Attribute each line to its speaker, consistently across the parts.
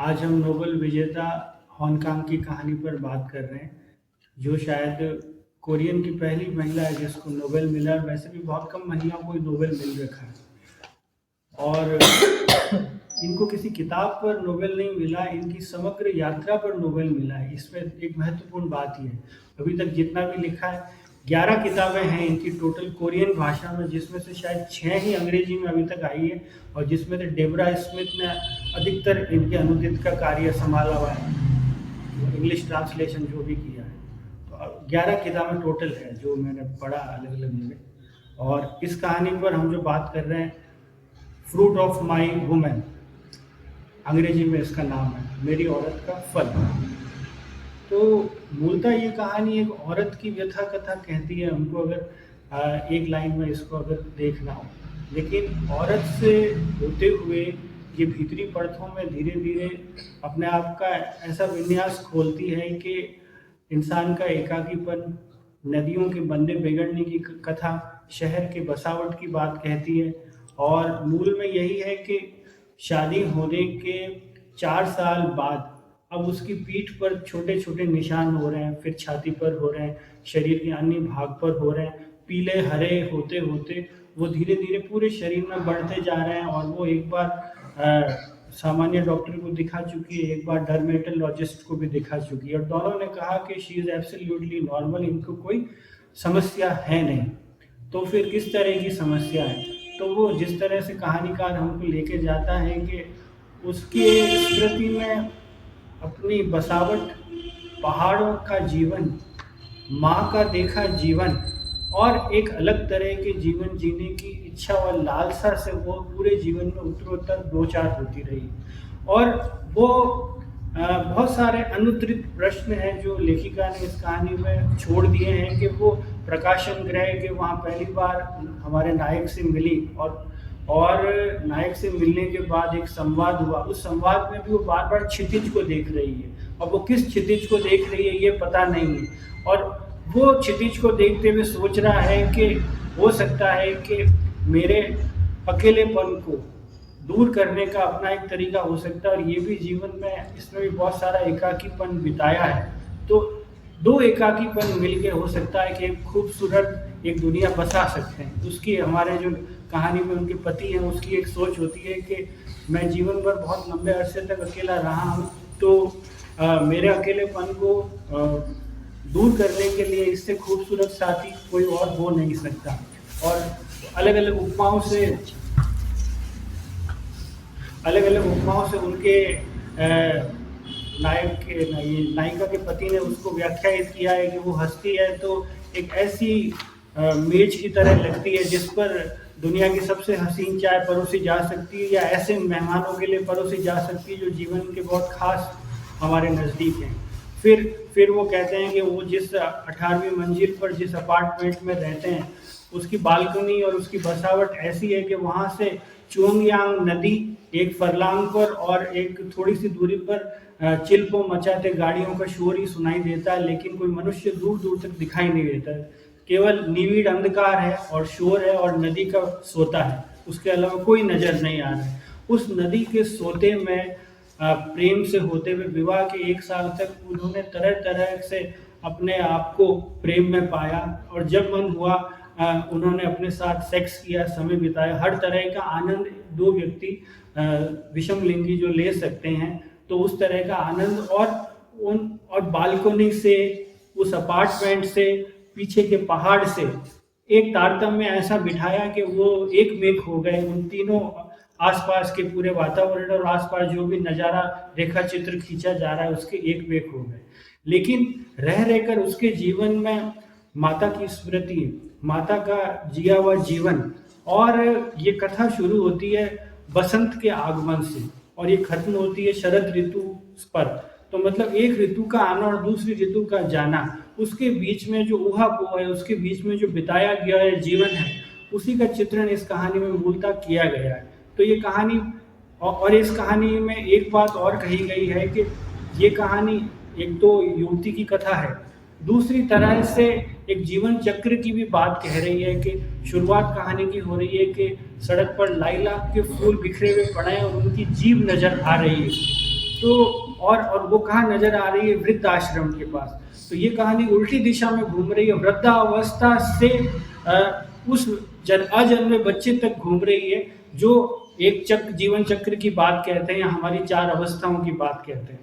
Speaker 1: आज हम नोबेल विजेता हॉन्कांग की कहानी पर बात कर रहे हैं, जो शायद कोरियन की पहली महिला है जिसको नोबेल मिला है। वैसे भी बहुत कम महिलाओं को नोबेल मिल रखा है और इनको किसी किताब पर नोबेल नहीं मिला, इनकी समग्र यात्रा पर नोबेल मिला है। इसमें एक महत्वपूर्ण बात ये है, अभी तक जितना भी लिखा है 11 किताबें हैं इनकी टोटल कोरियन भाषा में, जिसमें से शायद 6 ही अंग्रेजी में अभी तक आई है और जिसमें से डेबरा स्मिथ ने अधिकतर इनके अनुदित का कार्य संभाला हुआ है, इंग्लिश ट्रांसलेशन जो भी किया है। तो 11 किताबें टोटल है जो मैंने पढ़ा अलग अलग जगह। और इस कहानी पर हम जो बात कर रहे हैं, फ्रूट ऑफ माई वुमेन, अंग्रेजी में इसका नाम है, मेरी औरत का फल। तो मूलतः ये कहानी एक औरत की व्यथा कथा कहती है हमको, अगर एक लाइन में इसको अगर देखना हो। लेकिन औरत से होते हुए ये भीतरी परतों में धीरे धीरे अपने आप का ऐसा विन्यास खोलती है कि इंसान का एकाकीपन, नदियों के बंदे बिगड़ने की कथा, शहर के बसावट की बात कहती है। और मूल में यही है कि शादी होने के 4 साल बाद अब उसकी पीठ पर छोटे छोटे निशान हो रहे हैं, फिर छाती पर हो रहे हैं, शरीर के अन्य भाग पर हो रहे हैं, पीले हरे होते होते वो धीरे धीरे पूरे शरीर में बढ़ते जा रहे हैं। और वो एक बार सामान्य डॉक्टर को दिखा चुकी है, एक बार डर्मेटोलॉजिस्ट को भी दिखा चुकी है और दोनों ने कहा कि शी इज़ एब्सोल्युटली नॉर्मल, इनको कोई समस्या है नहीं। तो फिर किस तरह की समस्या है? तो वो जिस तरह से कहानीकार हमको लेके जाता है कि उसके स्मृति में अपनी बसावट, पहाड़ों का जीवन, माँ का देखा जीवन और एक अलग तरह के जीवन जीने की इच्छा और लालसा से वो पूरे जीवन में उत्तरोत्तर दो चार होती रही। और वो बहुत सारे अनुत्तरित प्रश्न हैं जो लेखिका ने इस कहानी में छोड़ दिए हैं कि वो प्रकाशन ग्रह के वहाँ पहली बार हमारे नायक से मिली और नायक से मिलने के बाद एक संवाद हुआ। उस संवाद में भी वो बार बार क्षितिज को देख रही है और वो किस क्षितिज को देख रही है ये पता नहीं है। और वो क्षितिज को देखते हुए सोच रहा है कि हो सकता है कि मेरे अकेलेपन को दूर करने का अपना एक तरीका हो सकता है। और ये भी जीवन में इसमें भी बहुत सारा एकाकीपन बिताया है, तो दो एकाकीपन मिलके हो सकता है कि एक खूबसूरत एक दुनिया बसा सकते हैं। उसकी हमारे जो कहानी में उनके पति हैं उसकी एक सोच होती है कि मैं जीवन भर बहुत लंबे अरसे तक अकेला रहा हूँ, तो मेरे अकेलेपन को दूर करने के लिए इससे खूबसूरत साथी कोई और हो नहीं सकता। और अलग अलग उपमाओं से उनके नायिका के पति ने उसको व्याख्यायित किया है कि वो हंसती है तो एक ऐसी मेज की तरह लगती है जिस पर दुनिया की सबसे हसीन चाय परोसी जा सकती है, या ऐसे मेहमानों के लिए परोसी जा सकती है जो जीवन के बहुत खास हमारे नज़दीक हैं। फिर वो कहते हैं कि वो जिस 18वीं मंजिल पर जिस अपार्टमेंट में रहते हैं उसकी बालकनी और उसकी बसावट ऐसी है कि वहाँ से चुंगयांग नदी एक फरलांग पर और एक थोड़ी सी दूरी पर चिल्पो मचाते गाड़ियों का शोर ही सुनाई देता है, लेकिन कोई मनुष्य दूर दूर तक दिखाई नहीं देता है। केवल निविड़ अंधकार है और शोर है और नदी का सोता है, उसके अलावा कोई नज़र नहीं आ रहा है। उस नदी के सोते में प्रेम से होते हुए विवाह के 1 साल तक उन्होंने तरह तरह से अपने आप को प्रेम में पाया और जब मन हुआ उन्होंने अपने साथ सेक्स किया, समय बिताया। हर तरह का आनंद दो व्यक्ति विषम लिंगी जो ले सकते हैं, तो उस तरह का आनंद और बालकनी से, उस अपार्टमेंट से, पीछे के पहाड़ से एक तारतम्य ऐसा बिठाया कि वो एक मेक हो गए। उन तीनों आसपास के पूरे वातावरण और आसपास जो भी नज़ारा रेखा चित्र खींचा जा रहा है उसके एक मेक हो गए। लेकिन रह रहकर उसके जीवन में माता की स्मृति, माता का जिया हुआ जीवन, और ये कथा शुरू होती है बसंत के आगमन से और ये खत्म होती है शरद ऋतु पर। तो मतलब एक ऋतु का आना और दूसरी ऋतु का जाना, उसके बीच में जो ऊहापोह है, उसके बीच में जो बिताया गया है जीवन है, उसी का चित्रण इस कहानी में मूलतः किया गया है। तो ये कहानी और इस कहानी में एक बात और कही गई है कि ये कहानी एक तो युवती की कथा है, दूसरी तरह से एक जीवन चक्र की भी बात कह रही है कि शुरुआत कहानी की हो रही है कि सड़क पर लाइलाक के फूल बिखरे हुए पड़े हैं और उनकी जीभ नजर आ रही है। तो और वो कहाँ नजर आ रही है, वृद्ध आश्रम के पास। तो ये कहानी उल्टी दिशा में घूम रही है, वृद्धावस्था से उस अजन्मे बच्चे तक घूम रही है, जो एक जीवन चक्र की बात कहते हैं, हमारी 4 अवस्थाओं की बात कहते हैं।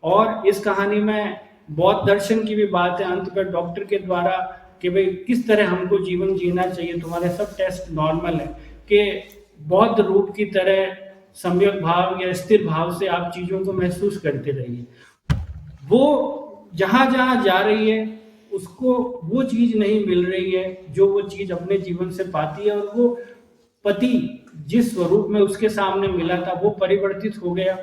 Speaker 1: और इस कहानी में बौद्ध दर्शन की भी बात है अंत पर डॉक्टर के द्वारा कि भाई किस तरह हमको जीवन जीना चाहिए। तुम्हारे सब टेस्ट नॉर्मल है कि बौद्ध रूप की तरह सम्यक भाव या स्थिर भाव से आप चीजों को महसूस करते रहिए। वो जहां जहां जा रही है उसको वो चीज नहीं मिल रही है जो वो चीज अपने जीवन से पाती है, और वो पति जिस स्वरूप में उसके सामने मिला था वो परिवर्तित हो गया।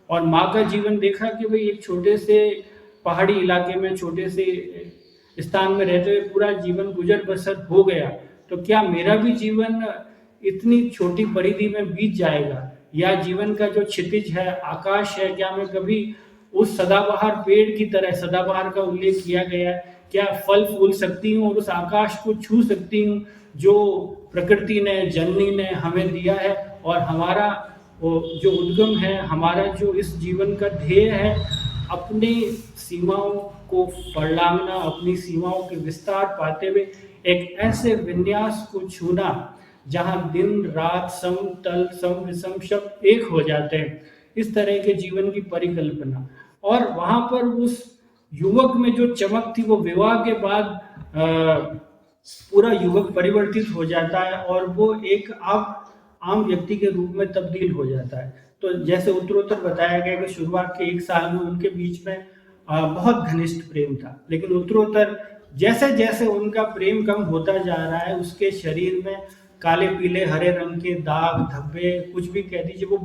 Speaker 1: और माँ का जीवन देखा कि भाई एक छोटे से पहाड़ी इलाके में, छोटे से स्थान में रहते हुए पूरा जीवन गुजर बसर हो गया, तो क्या मेरा भी जीवन इतनी छोटी परिधि में बीत जाएगा? या जीवन का जो क्षितिज है, आकाश है, क्या मैं कभी उस सदाबहार पेड़ की तरह, सदाबहार का उल्लेख किया गया है, क्या फल फूल सकती हूँ और उस आकाश को छू सकती हूँ जो प्रकृति ने, जननी ने हमें दिया है? और हमारा जो उद्गम है, हमारा जो इस जीवन का ध्येय है, अपनी सीमाओं को फड़लांगना, अपनी सीमाओं के विस्तार पाते हुए एक ऐसे विन्यास को छूना जहां दिन रात सम तल सम विषम शब्द एक हो जाते हैं, इस तरह के जीवन की परिकल्पना। और वहां पर उस युवक में जो चमक थी, वो विवाह के बाद पूरा युवक परिवर्तित हो जाता है और वो एक आम व्यक्ति के रूप में तब्दील हो जाता है। तो जैसे उत्तरोत्तर बताया गया कि शुरुआत के 1 साल में उनके बीच में बहुत घनिष्ठ प्रेम था, लेकिन उत्तरोत्तर जैसे जैसे उनका प्रेम कम होता जा रहा है, उसके शरीर में काले पीले हरे रंग के दाग धब्बे, कुछ भी कह दीजिए, वो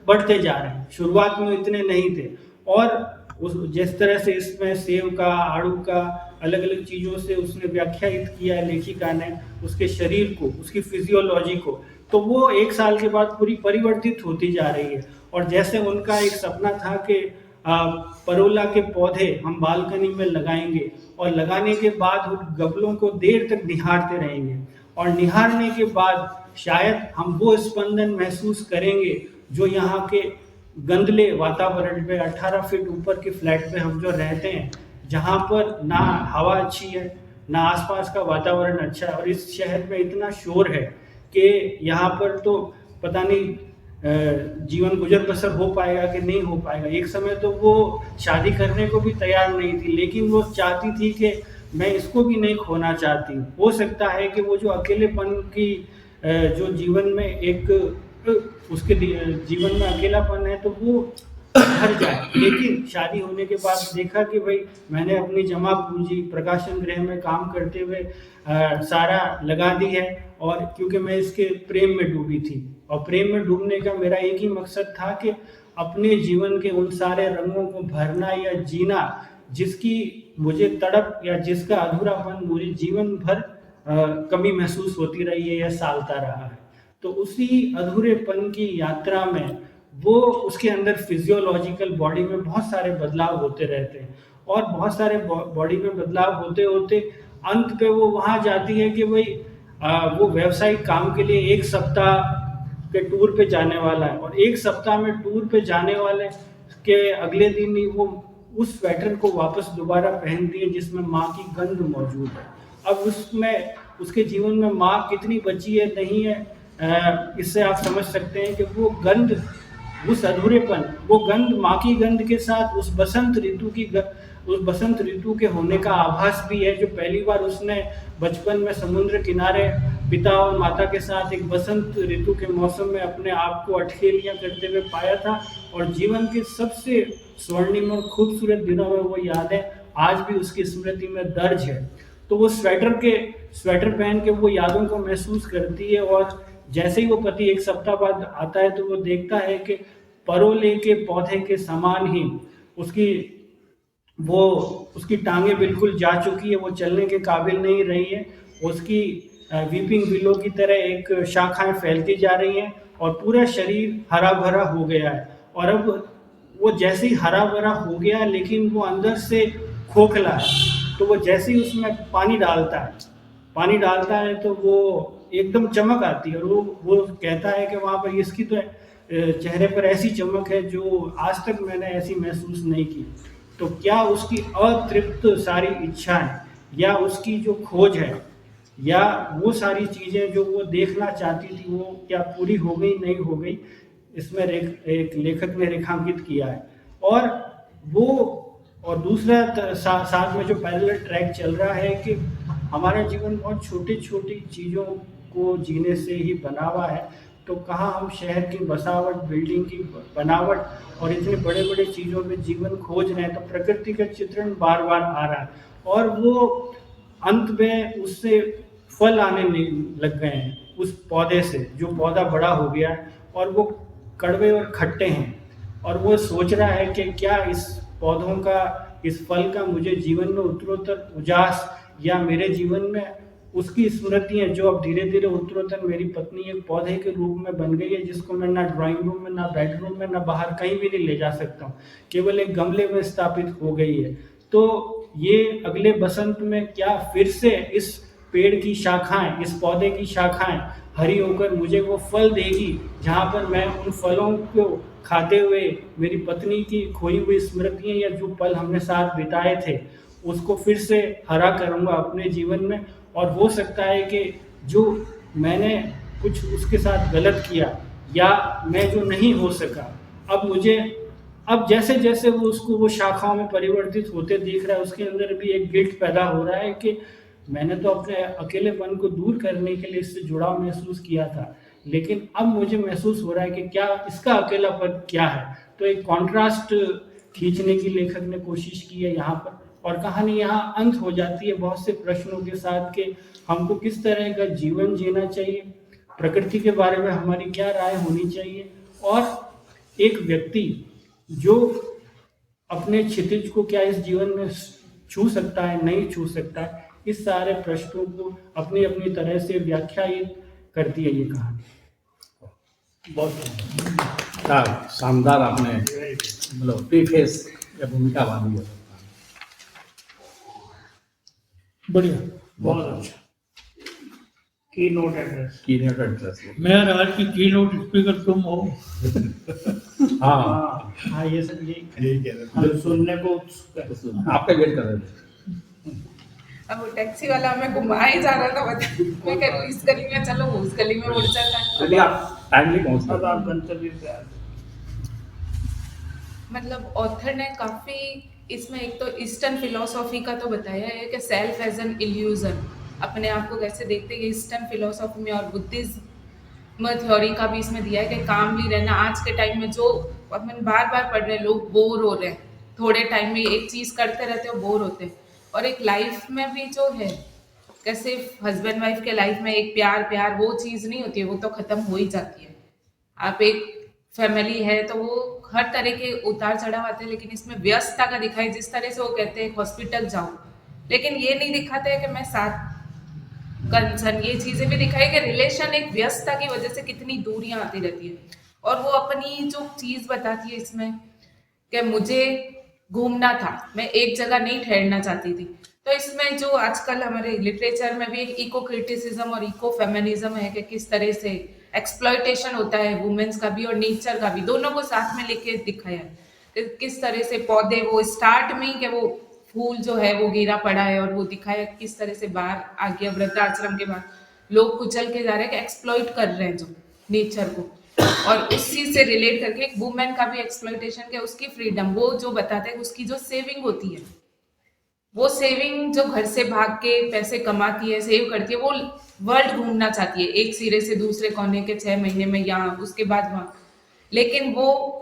Speaker 1: बढ़ते जा रहे हैं। शुरुआत में इतने नहीं थे। और जिस तरह से इसमें सेव का, आड़ू का, अलग अलग चीज़ों से उसने व्याख्यायित किया है लेखिका ने उसके शरीर को, उसकी फिजियोलॉजी को, तो वो 1 साल के बाद पूरी परिवर्तित होती जा रही है। और जैसे उनका एक सपना था कि परोला के पौधे हम बालकनी में लगाएंगे और लगाने के बाद उन गमलों को देर तक निहारते रहेंगे, और निहारने के बाद शायद हम वो स्पंदन महसूस करेंगे जो यहाँ के गंदले वातावरण में 18 फीट ऊपर के फ्लैट में हम जो रहते हैं, जहाँ पर ना हवा अच्छी है, ना आसपास का वातावरण अच्छा है, और इस शहर में इतना शोर है कि यहाँ पर तो पता नहीं जीवन गुजर बसर हो पाएगा कि नहीं हो पाएगा। एक समय तो वो शादी करने को भी तैयार नहीं थी, लेकिन वो चाहती थी कि मैं इसको भी नहीं खोना चाहती। हो सकता है कि वो जो अकेलेपन की जो जीवन में एक उसके जीवन में अकेलापन है तो वो भर जाए, लेकिन शादी होने के बाद देखा कि भाई मैंने अपनी जमा पूंजी प्रकाशन गृह में काम करते हुए सारा लगा दी है, और क्योंकि मैं इसके प्रेम में डूबी थी, और प्रेम में डूबने का मेरा एक ही मकसद था कि अपने जीवन के उन सारे रंगों को भरना या जीना जिसकी मुझे तड़प या जिसका अधूरापन मुझे जीवन भर कमी महसूस होती रही है या सालता रहा है। तो उसी अधूरेपन की यात्रा में वो उसके अंदर फिजियोलॉजिकल बॉडी में बहुत सारे बदलाव होते रहते हैं, और बहुत सारे बॉडी में बदलाव होते होते अंत पे वो वहाँ जाती है कि भाई वो व्यावसायिक काम के लिए 1 सप्ताह के टूर पे जाने वाला है, और 1 सप्ताह में टूर पे जाने वाले के अगले दिन ही वो उस स्वेटर को वापस दोबारा पहनती है जिसमें माँ की गंध मौजूद है। अब उसमें उसके जीवन में माँ कितनी बची है नहीं है, इससे आप समझ सकते हैं कि वो गंध, उस अधूरेपन, वो गंध माँ की गंध के साथ उस बसंत ऋतु के होने का आभास भी है, जो पहली बार उसने बचपन में समुद्र किनारे पिता और माता के साथ एक बसंत ऋतु के मौसम में अपने आप को अठखेलियां करते हुए पाया था। और जीवन के सबसे स्वर्णिम और खूबसूरत दिनों में वो यादें आज भी उसकी स्मृति में दर्ज है। तो वो स्वेटर पहन के वो यादों को महसूस करती है, और जैसे ही वो पति 1 सप्ताह बाद आता है तो वो देखता है कि परोले के पौधे के समान ही उसकी टांगे बिल्कुल जा चुकी है, वो चलने के काबिल नहीं रही है, उसकी वीपिंग विलो की तरह एक शाखाएं फैलती जा रही हैं, और पूरा शरीर हरा भरा हो गया है। और अब वो जैसे ही हरा भरा हो गया लेकिन वो अंदर से खोखला है, तो वो जैसे ही उसमें पानी डालता है तो वो एकदम चमक आती है, और वो कहता है कि वहाँ पर इसकी तो चेहरे पर ऐसी चमक है जो आज तक मैंने ऐसी महसूस नहीं की। तो क्या उसकी अतृप्त सारी इच्छाएं या उसकी जो खोज है या वो सारी चीज़ें जो वो देखना चाहती थी वो क्या पूरी हो गई नहीं हो गई, इसमें एक लेखक ने रेखांकित किया है। और वो और दूसरा साथ में जो पैरेलल ट्रैक चल रहा है कि हमारा जीवन बहुत छोटी छोटी चीज़ों को जीने से ही बना हुआ है। तो कहाँ हम शहर की बसावट, बिल्डिंग की बनावट और इतने बड़े बड़े चीज़ों में जीवन खोज रहे हैं। तो प्रकृति का चित्रण बार बार आ रहा है और वो अंत में उससे फल आने लग गए हैं उस पौधे से, जो पौधा बड़ा हो गया है और वो कड़वे और खट्टे हैं। और वो सोच रहा है कि क्या इस पौधों का, इस फल का मुझे जीवन में उत्तरोत्तर उजास या मेरे जीवन में उसकी स्मृतियाँ जो अब धीरे धीरे उत्तरोत्तर मेरी पत्नी एक पौधे के रूप में बन गई है, जिसको मैं ना ड्राइंग रूम में, ना बेडरूम में, ना बाहर कहीं भी नहीं ले जा सकता हूँ, केवल एक गमले में स्थापित हो गई है। तो ये अगले बसंत में क्या फिर से इस पेड़ की शाखाएं, इस पौधे की शाखाएं हरी होकर मुझे वो फल देगी, जहाँ पर मैं उन फलों को खाते हुए मेरी पत्नी की खोई हुई स्मृतियाँ या जो पल हमने साथ बिताए थे उसको फिर से हरा करूँगा अपने जीवन में। और हो सकता है कि जो मैंने कुछ उसके साथ गलत किया या मैं जो नहीं हो सका, अब जैसे जैसे वो उसको वो शाखाओं में परिवर्तित होते दिख रहा है, उसके अंदर भी एक गिल्ट पैदा हो रहा है कि मैंने तो अपने अकेलेपन को दूर करने के लिए इससे जुड़ाव महसूस किया था, लेकिन अब मुझे महसूस हो रहा है कि क्या इसका अकेलापन क्या है। तो एक कॉन्ट्रास्ट खींचने की लेखक ने कोशिश की है यहाँ पर, और कहानी यहाँ अंत हो जाती है बहुत से प्रश्नों के साथ कि हमको किस तरह का जीवन जीना चाहिए, प्रकृति के बारे में हमारी क्या राय होनी चाहिए, और एक व्यक्ति जो अपने क्षितिज को क्या इस जीवन में छू सकता है, नहीं छू सकता है, इस सारे प्रश्नों को अपनी अपनी तरह से व्याख्यायित करती है ये कहानी।
Speaker 2: बहुत शानदार आपने मतलब प्रीफेस या भूमिका बांधी है।
Speaker 3: बढ़िया,
Speaker 1: बहुत अच्छा। की नोट एड्रेस
Speaker 3: मेरा आज की की नोट स्पीकर तुम हो।
Speaker 2: हाँ
Speaker 1: हाँ, ये सब ये
Speaker 2: कह रहे
Speaker 1: हम सुनने को उत्सुक है।
Speaker 2: आपका वेट कर रहे थे।
Speaker 4: अब वो टैक्सी वाला हमें घुमा ही जा रहा था, बता मैं कह रही हूँ इस गली में चलो, उस गली में उड़ जाता है।
Speaker 2: चलिए आप टाइमली पहुंच
Speaker 1: अब
Speaker 2: गए।
Speaker 1: आप गंतव्य पे आ गए।
Speaker 4: मतलब ऑथर ने काफी इसमें एक तो ईस्टर्न फिलोसॉफी का तो बताया है कि सेल्फ एज एन इल्यूजन, अपने आप को कैसे देखते हैं ईस्टर्न फिलोसॉफी में, और बुद्धिज्म थ्योरी का भी इसमें दिया है कि कामली रहना। आज के टाइम में जो अपन बार बार पढ़ रहे हैं, लोग बोर हो रहे हैं, थोड़े टाइम में एक चीज करते रहते हो बोर होते हैं। और एक लाइफ में भी जो है कि सिर्फ हस्बैंड वाइफ के लाइफ में एक प्यार वो चीज़ नहीं होती है, वो तो ख़त्म हो ही जाती है। आप एक फैमिली है तो वो हर तरह के उतार चढ़ाव आते हैं, लेकिन इसमें व्यस्तता का दिखाई, जिस तरह से वो कहते हैं हॉस्पिटल जाओ, लेकिन ये नहीं दिखाते हैं कि मैं साथ कंसर्न, ये चीज़ें भी दिखाई कि रिलेशन एक व्यस्तता की वजह से कितनी दूरियां आती रहती है। और वो अपनी जो चीज़ बताती है इसमें कि मुझे घूमना था, मैं एक जगह नहीं ठहरना चाहती थी। तो इसमें जो आजकल हमारे लिटरेचर में भी एक इको क्रिटिसिज्म और इको फेमिनिज्म है कि किस तरह से एक्सप्लॉयटेशन होता है वुमेन्स का भी और नेचर का भी, दोनों को साथ में लेके दिखाया है कि किस तरह से पौधे वो स्टार्ट में ही कि वो फूल जो है वो गिरा पड़ा है, और वो दिखाया किस तरह से बाहर आ गया वृद्धाश्रम के बाद लोग कुचल के जा रहे हैं कि एक्सप्लॉइट कर रहे हैं जो नेचर को। और उस चीज से रिलेट करके एक वुमेन का भी एक्सप्लॉयटेशन के उसकी फ्रीडम, वो जो बताते हैं उसकी जो सेविंग होती है, वो सेविंग जो घर से भाग के पैसे कमाती है, सेव करती है, वो वर्ल्ड घूमना चाहती है, एक सिरे से दूसरे कोने के 6 महीने में यहाँ उसके बाद वहाँ, लेकिन वो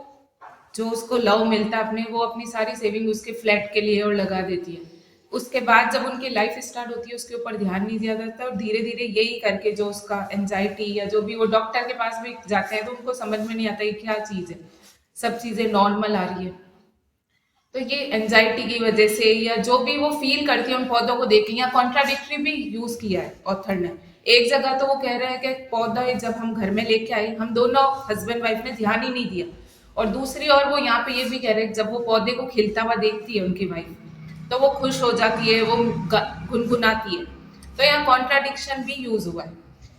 Speaker 4: जो उसको लव मिलता है अपने, वो अपनी सारी सेविंग उसके फ्लैट के लिए और लगा देती है। उसके बाद जब उनकी लाइफ स्टार्ट होती है उसके ऊपर ध्यान नहीं दिया जाता, और धीरे धीरे यही करके जो उसका एंजाइटी या जो भी, वो डॉक्टर के पास भी जाते हैं तो उनको समझ में नहीं आता ये क्या चीज़ है, सब चीज़ें नॉर्मल आ रही है। तो ये एंजाइटी की वजह से या जो भी वो फील करती है उन पौधों को देख के, या कॉन्ट्राडिक्टरी भी यूज किया है ऑथर ने। एक जगह तो वो कह रहे हैं कि पौधा जब हम घर में लेके आए, हम दोनों हस्बैंड वाइफ ने ध्यान ही नहीं दिया, और दूसरी ओर वो यहाँ पे ये भी कह रहे हैं जब वो पौधे को खिलता हुआ देखती है उनकी वाइफ तो वो खुश हो जाती है, वो गुनगुनाती है। तो यहाँ कॉन्ट्राडिक्शन भी यूज हुआ है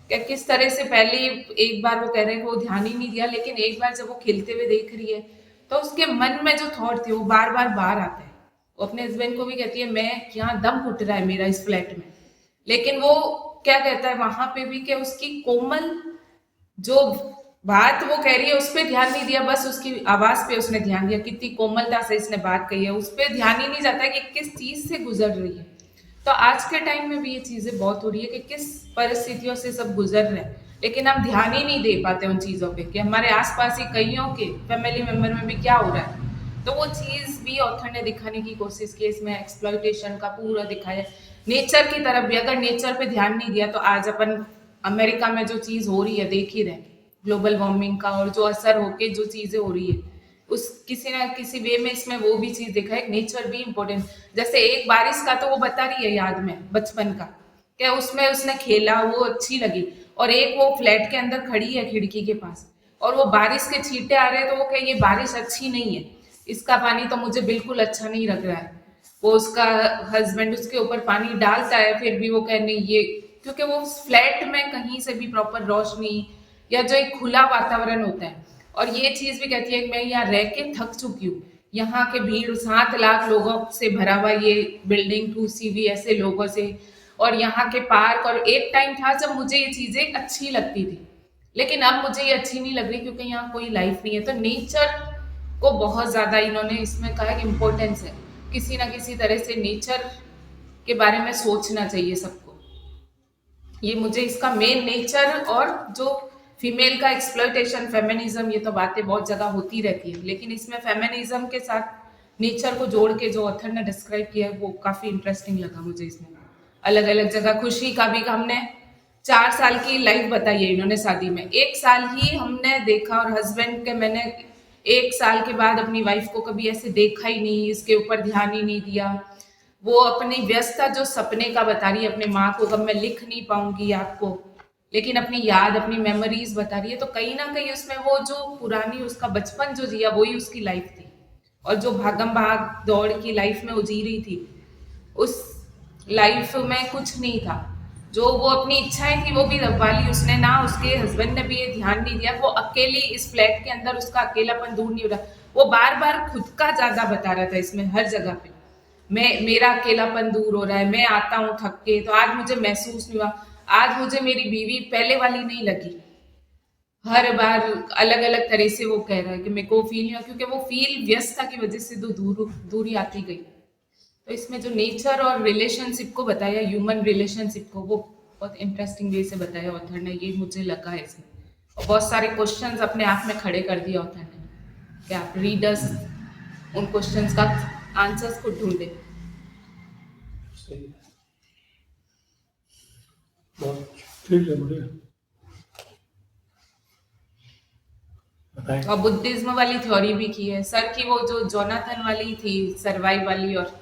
Speaker 4: कि किस तरह से पहले एक बार वो कह रहे हैं कि वो ध्यान ही नहीं दिया, लेकिन एक बार जब वो खिलते हुए देख रही है तो उसके मन में जो थॉट थे वो बार बार बाहर आते हैं। वो अपने हस्बैंड को भी कहती है मैं यहाँ दम घुट रहा है मेरा इस फ्लैट में, लेकिन वो क्या कहता है वहां पे भी कि उसकी कोमल जो बात वो कह रही है उस पर ध्यान नहीं दिया, बस उसकी आवाज पे उसने ध्यान दिया, कितनी कोमलता से इसने बात कही है, उस पर ध्यान ही नहीं जाता कि किस चीज से गुजर रही है। तो आज के टाइम में भी ये चीजें बहुत हो रही है कि किस परिस्थितियों से सब गुजर रहे हैं, लेकिन हम ध्यान ही नहीं दे पाते उन चीजों पे कि हमारे आसपास ही कईयों के फैमिली मेंबर में भी क्या हो रहा है। तो वो चीज भी ऑथर ने दिखाने की कोशिश की, इसमें एक्सप्लॉइटेशन का पूरा दिखाया, नेचर की तरफ भी। अगर नेचर पे ध्यान नहीं दिया तो आज अपन अमेरिका में जो चीज हो रही है देख ही रहे, ग्लोबल वार्मिंग का और जो असर होके जो चीजें हो रही है, उस किसी ना किसी वे में इसमें वो भी चीज देखा है। नेचर भी इम्पोर्टेंट, जैसे एक बारिश का तो वो बता रही है याद में बचपन का, क्या उसमें उसने खेला वो अच्छी लगी, और एक वो फ्लैट के अंदर खड़ी है खिड़की के पास और वो बारिश के छींटे आ रहे हैं तो वो कहे ये बारिश अच्छी नहीं है, इसका पानी तो मुझे बिल्कुल अच्छा नहीं लग रहा है। वो उसका हस्बैंड उसके ऊपर पानी डालता है, फिर भी वो कहे नहीं ये, क्योंकि वो फ्लैट में कहीं से भी प्रॉपर रोशनी या जो एक खुला वातावरण होता है। और ये चीज भी कहती है कि मैं यहाँ रह के थक चुकी हूँ, यहाँ के भीड़ 7 लाख लोगों से भरा हुआ ये बिल्डिंग 2CV ऐसे लोगों से, और यहाँ के पार्क, और एक टाइम था जब मुझे ये चीजें अच्छी लगती थी, लेकिन अब मुझे ये अच्छी नहीं लग रही क्योंकि यहाँ कोई लाइफ नहीं है। तो नेचर को बहुत ज्यादा इन्होंने इसमें कहा कि इम्पोर्टेंस है, किसी ना किसी तरह से नेचर के बारे में सोचना चाहिए सबको। ये मुझे इसका मेन नेचर और जो फीमेल का एक्सप्लॉइटेशन, फेमिनिज्म, ये तो बातें बहुत जगह होती रहती है, लेकिन इसमें फेमिनिज्म के साथ नेचर को जोड़ के जो ऑथर ने डिस्क्राइब किया है वो काफी इंटरेस्टिंग लगा मुझे। इसमें अलग अलग जगह खुशी का भी, हमने 4 साल की लाइफ बताई है इन्होंने शादी में, 1 साल ही हमने देखा, और हस्बैंड के मैंने 1 साल के बाद अपनी वाइफ को कभी ऐसे देखा ही नहीं, इसके ऊपर ध्यान ही नहीं दिया। वो अपनी व्यस्तता जो सपने का बता रही है अपने माँ को, कब मैं लिख नहीं पाऊंगी आपको, लेकिन अपनी याद अपनी मेमोरीज बता रही है। तो कहीं ना कहीं उसमें वो जो पुरानी उसका बचपन जो जिया वही उसकी लाइफ थी, और जो भागम भाग दौड़ की लाइफ में वो जी रही थी उस लाइफ में कुछ नहीं था, जो वो अपनी इच्छाएं थी वो भी दबवाली उसने ना, उसके हस्बैंड ने भी ये ध्यान नहीं दिया। वो अकेली इस फ्लैट के अंदर, उसका अकेलापन दूर नहीं हो रहा, वो बार बार खुद का ज्यादा बता रहा था इसमें हर जगह पे, मेरा अकेलापन दूर हो रहा है, मैं आता हूँ थक के तो आज मुझे महसूस नहीं हुआ, आज मुझे मेरी बीवी पहले वाली नहीं लगी। हर बार अलग अलग तरह से वो कह रहा है कि मेरे को फील नहीं हुआ, क्योंकि वो फील व्यस्तता की वजह से दूरी आती गई। तो इसमें जो नेचर और रिलेशनशिप को बताया, ह्यूमन रिलेशनशिप को, वो बहुत इंटरेस्टिंग वे से बताया ऑथर ने, ये मुझे लगा है इसमें। और बहुत सारे क्वेश्चंस अपने आप में खड़े कर दिए ऑथर ने कि आप रीडर्स उन क्वेश्चंस का आंसर्स को ढूंढे।
Speaker 3: ठीक है, बढ़िया।
Speaker 2: बताएं।
Speaker 4: और बुद्धिज्म वाली थ्योरी भी की है सर की, वो जो जोनाथन वाली थी सर्वाइव वाली और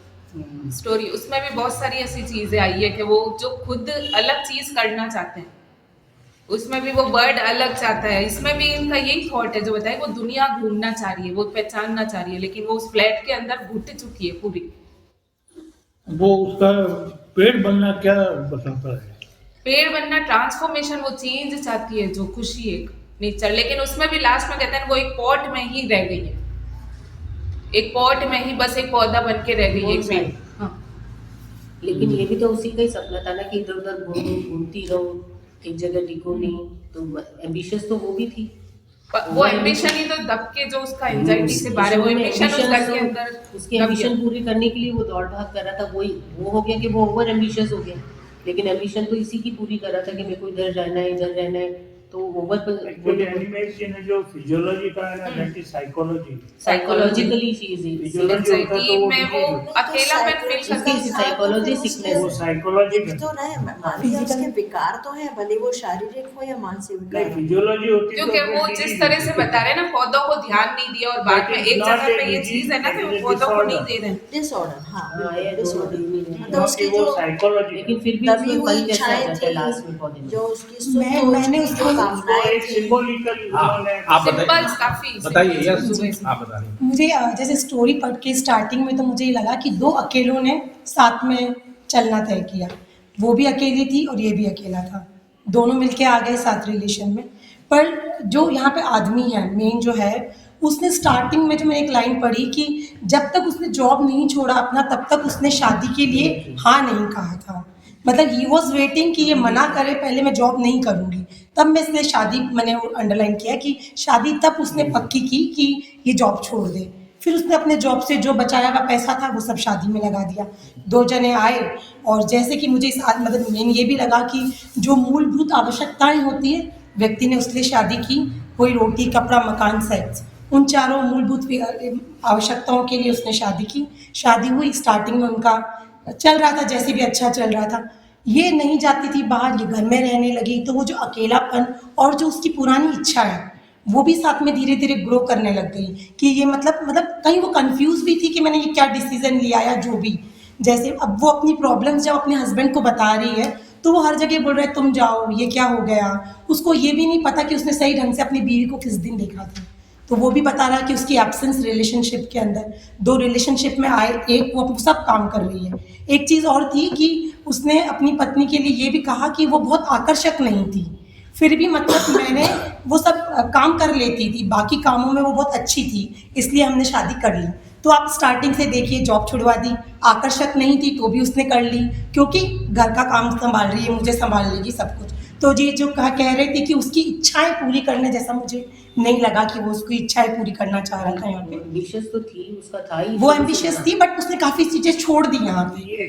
Speaker 4: स्टोरी, उसमें भी बहुत सारी ऐसी चीजें आई है कि वो जो खुद अलग चीज करना चाहते हैं, उसमें भी वो बर्ड अलग चाहता है, इसमें भी इनका यही थॉट है जो बताए, वो दुनिया घूमना चाह रही है, वो पहचानना चाह रही है, लेकिन वो उस फ्लैट के अंदर घुट चुकी है पूरी।
Speaker 3: वो उसका पेड़ बनना क्या बताता है?
Speaker 4: पेड़ बनना ट्रांसफॉर्मेशन, वो चेंज चाहती है, जो खुशी एक नेचर, लेकिन उसमें भी लास्ट में कहते हैं वो एक पॉट में ही रह गई है, एक पॉट में ही बस एक पौधा बन के रह गई है, एक पेड़। हाँ।
Speaker 5: लेकिन ये भी तो उसी का ही सपना था ना कि इधर उधर घूमती रहो, एक जगह टिको नहीं, तो एम्बिशियस तो वो भी थी।
Speaker 4: वो एम्बिशन ही तो दब के जो उसका एंजाइटी से बाहर है, वो एम्बिशन उस घर के अंदर
Speaker 5: उसकी एम्बिशन पूरी करने के लिए वो दौड़ भाग कर रहा था, वो हो गया कि वो ओवर एम्बिशियस हो गया, लेकिन एम्बिशन तो इसी की पूरी कर रहा था कि मेरे को इधर रहना है, इधर रहना है, तो ओवर
Speaker 6: एक्चुअली एनिमेशन है जो फिजियोलॉजी का है ना, that is psychology,
Speaker 5: psychologically she is
Speaker 6: physiology होता है तो वो
Speaker 4: में वो अकेलापन फील करता है,
Speaker 5: साइकोलॉजी सिकनेस,
Speaker 6: वो साइकोलॉजी में
Speaker 7: तो रहे मान लीजिए उसके विकार तो है, भले वो शारीरिक हो या मानसिक
Speaker 6: नहीं,
Speaker 7: विकार हो।
Speaker 6: फिजियोलॉजी होती है
Speaker 4: क्योंकि वो जिस तरह से बता रहे हैं ना, पौधों को ध्यान नहीं दिया, और बाद में एक जगह पे ये चीज है ना कि वो पौधों को नहीं दे रहे हैं।
Speaker 7: डिसऑर्डर, हाँ
Speaker 5: ये
Speaker 7: डिसऑर्डर,
Speaker 5: डिसऑर्डर,
Speaker 7: मतलब उसकी
Speaker 6: वो
Speaker 7: जो
Speaker 6: साइकोलॉजी,
Speaker 5: लेकिन फिर भी
Speaker 7: दबी
Speaker 5: उसमें
Speaker 7: हुई
Speaker 5: पल कैसा
Speaker 7: इच्छाएं
Speaker 5: जाता है
Speaker 7: थी,
Speaker 5: लास्ट में पौधे में।
Speaker 7: जो उसकी
Speaker 8: मैंने उसको
Speaker 7: कामनाएं थी,
Speaker 6: सिंबॉलिकल उन्होंने
Speaker 2: आप
Speaker 4: सिंबल्स काफी
Speaker 2: बताइए यार,
Speaker 4: सिंबल्स।
Speaker 2: आप बता रही हैं।
Speaker 8: मुझे जैसे स्टोरी पढ़ के स्टार्टिंग में तो मुझे ये लगा कि 2 अकेलों ने साथ में चलना तय किया, वो भी अकेली थी और ये भी अकेला था, दोनों मिलके आ गए साथ रिलेशन में। पर जो यहाँ पे आदमी है मेन जो है, उसने स्टार्टिंग में जो मैंने एक लाइन पढ़ी कि जब तक उसने जॉब नहीं छोड़ा अपना तब तक उसने शादी के लिए हाँ नहीं कहा था। मतलब ही वॉज वेटिंग कि ये मना करे पहले मैं जॉब नहीं करूँगी, तब मैं इसलिए शादी मैंने अंडरलाइन किया कि शादी तब उसने पक्की की कि ये जॉब छोड़ दे। फिर उसने अपने जॉब से जो बचाया हुआ पैसा था वो सब शादी में लगा दिया। 2 जने आए और जैसे कि मुझे इस मतलब मेन ये भी लगा कि जो मूलभूत आवश्यकताएं होती है व्यक्ति ने उसके लिए शादी की, कोई रोटी कपड़ा मकान सेक्स, उन चारों मूलभूत आवश्यकताओं के लिए उसने शादी की। शादी हुई, स्टार्टिंग में उनका चल रहा था जैसे भी अच्छा चल रहा था, ये नहीं जाती थी बाहर, ये घर में रहने लगी, तो वो जो अकेलापन और जो उसकी पुरानी इच्छा है वो भी साथ में धीरे धीरे ग्रो करने लग गई कि ये मतलब कहीं वो कंफ्यूज भी थी कि मैंने ये क्या डिसीजन लिया या जो भी। जैसे अब वो अपनी प्रॉब्लम्स जब अपने हस्बैंड को बता रही है तो वो हर जगह बोल रहा है तुम जाओ, ये क्या हो गया। उसको ये भी नहीं पता कि उसने सही ढंग से अपनी बीवी को किस दिन देखा था। तो वो भी बता रहा है कि उसकी एब्सेंस रिलेशनशिप के अंदर, 2 रिलेशनशिप में आए, एक वो सब काम कर रही है। एक चीज़ और थी कि उसने अपनी पत्नी के लिए ये भी कहा कि वो बहुत आकर्षक नहीं थी, फिर भी मतलब मैंने वो सब काम कर लेती थी, बाकी कामों में वो बहुत अच्छी थी, इसलिए हमने शादी कर ली। तो आप स्टार्टिंग से देखिए, जॉब छुड़वा दी, आकर्षक नहीं थी तो भी उसने कर ली क्योंकि घर का काम संभाल रही है, मुझे संभाल लेगी सब कुछ। तो ये जो कह रहे थे कि उसकी इच्छाएं पूरी करने जैसा मुझे नहीं लगा कि वो उसकी इच्छाएं पूरी करना चाह रहा था यहाँ पे।
Speaker 5: एम्बिशियस तो थी, उसका था ही,
Speaker 8: वो एम्बिशियस थी बट उसने काफी चीजें छोड़ दी यहाँ पे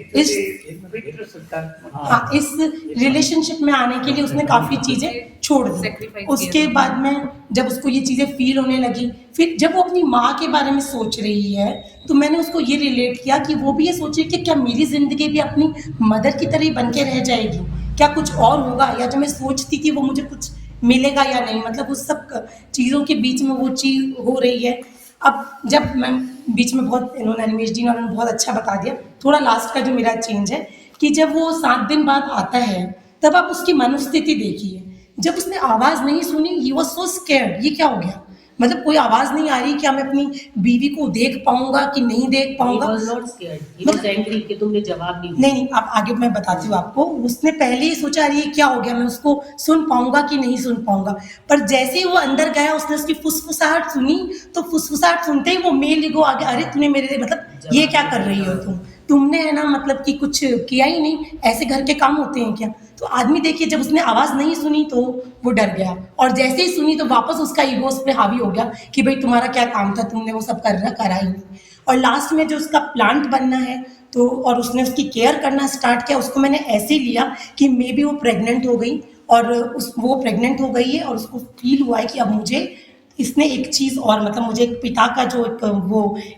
Speaker 8: इस रिलेशनशिप में आने के लिए उसने काफी चीजें छोड़ दी। उसके बाद में जब उसको ये चीजें फील होने लगी, फिर जब वो अपनी माँ के बारे में सोच रही है तो मैंने उसको ये रिलेट किया कि वो भी ये सोचे कि क्या मेरी जिंदगी भी अपनी मदर की तरह ही बन के रह जाएगी, क्या कुछ और होगा, या जो मैं सोचती थी वो मुझे कुछ मिलेगा या नहीं। मतलब उस सब चीज़ों के बीच में वो चीज़ हो रही है। अब जब मैं बीच में बहुत इन्होंने अनिमेश जी ने बहुत अच्छा बता दिया, थोड़ा लास्ट का जो मेरा चेंज है कि जब वो 7 दिन बाद आता है तब आप उसकी मनोस्थिति देखिए। जब उसने आवाज़ नहीं सुनी, ही वॉज सो स्कैर्ड, ये क्या हो गया, मतलब कोई आवाज़ नहीं आ रही, क्या मैं अपनी बीवी को देख पाऊंगा कि नहीं देख पाऊंगा।
Speaker 5: He was not scared. He was angry कि तुमने जवाब नहीं दिया।
Speaker 8: नहीं, आप आगे मैं बताती हूँ आपको। उसने पहले ही सोचा अरे ये क्या हो गया, मैं उसको सुन पाऊंगा कि नहीं सुन पाऊंगा, पर जैसे ही वो अंदर गया उसने उसकी फुसफुसाहट सुनी, तो फुसफुसाहट सुनते ही वो मेल ईगो आ गया, अरे तूने मेरे मतलब ये क्या कर रही हो तुमने है ना मतलब कि कुछ किया ही नहीं, ऐसे घर के काम होते हैं क्या। तो आदमी देखिए जब उसने आवाज़ नहीं सुनी तो वो डर गया, और जैसे ही सुनी तो वापस उसका ईगो उस पर हावी हो गया कि भाई तुम्हारा क्या काम था, तुमने वो सब करा ही नहीं। और लास्ट में जो उसका प्लांट बनना है तो और उसने उसकी केयर करना स्टार्ट किया, उसको मैंने ऐसे लिया कि मे बी वो प्रेग्नेंट हो गई और वो प्रेग्नेंट हो गई है और उसको फील हुआ है कि अब मुझे इसने एक चीज़ और मतलब मुझे एक पिता का जो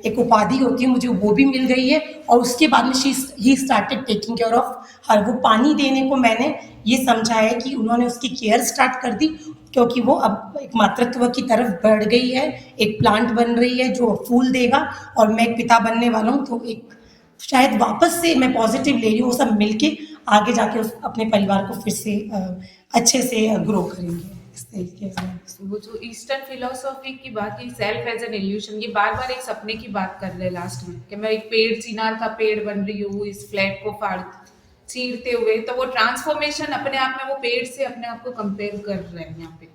Speaker 8: एक उपाधि होती है मुझे वो भी मिल गई है। और उसके बाद में he started taking care of her. वो पानी देने को मैंने ये समझा है कि उन्होंने उसकी केयर स्टार्ट कर दी, क्योंकि वो अब एक मातृत्व की तरफ बढ़ गई है, एक प्लांट बन रही है जो फूल देगा, और मैं एक पिता बनने वाला हूँ। तो एक शायद वापस से मैं पॉजिटिव ले रही हूँ, वो सब मिलके आगे जाके अपने परिवार को फिर से अच्छे से ग्रो करेंगे।
Speaker 4: वो जो ईस्टर्न फिलोसॉफी की बात की, सेल्फ एज एन इल्यूशन, ये बार बार एक सपने की बात कर रहे हैं लास्ट में कि मैं एक पेड़, चिनार का पेड़ बन रही हूँ इस फ्लैट को चीरते हुए। तो वो ट्रांसफॉर्मेशन अपने आप में वो पेड़ से अपने आप को कंपेयर कर रहे हैं यहाँ पे।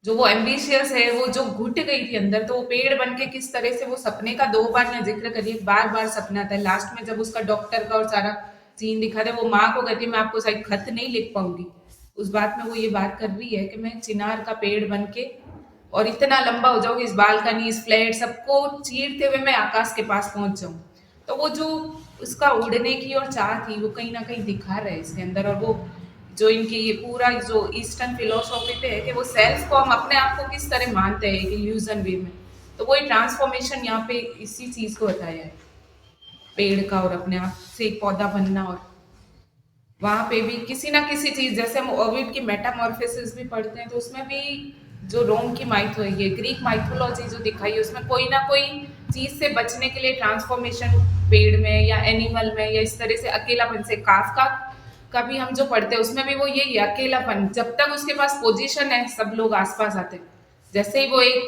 Speaker 4: जो वो एम्बिशियस है, वो जो घुट गई थी अंदर, तो वो पेड़ बन के किस तरह से वो सपने का 2 बार मैं जिक्र करिए, बार बार सपना था। लास्ट में जब उसका डॉक्टर का और सारा सीन दिखा था, वो माँ को कहती है मैं आपको शायद खत नहीं लिख पाऊंगी, उस बात में वो ये बात कर रही है कि मैं चिनार का पेड़ बन के और इतना लंबा हो जाऊंगी, इस बालकनी, इस फ्लैट सबको चीरते हुए मैं आकाश के पास पहुंच जाऊं। तो वो जो उसका उड़ने की और चाह थी वो कहीं ना कहीं दिखा रहा है इसके अंदर। और वो जो इनकी ये पूरा जो ईस्टर्न फिलोसॉफी पे है कि वो सेल्फ को हम अपने आप को किस तरह मानते हैं इल्यूजन वे में, तो वही ट्रांसफॉर्मेशन यहाँ पे इसी चीज को बताया है, पेड़ का और अपने आप से एक पौधा बनना। और वहाँ पे भी किसी ना किसी चीज, जैसे हम ओविड की मेटामॉर्फोसिस भी पढ़ते हैं तो उसमें भी जो रोम की माइथो है, ग्रीक माइथोलॉजी जो दिखाई है, उसमें कोई ना कोई चीज से बचने के लिए ट्रांसफॉर्मेशन पेड़ में या एनिमल में या इस तरह से अकेलापन से, काफका का भी हम जो पढ़ते हैं उसमें भी वो यही अकेलापन, जब तक उसके पास पोजीशन है सब लोग आसपास आते हैं, जैसे ही वो एक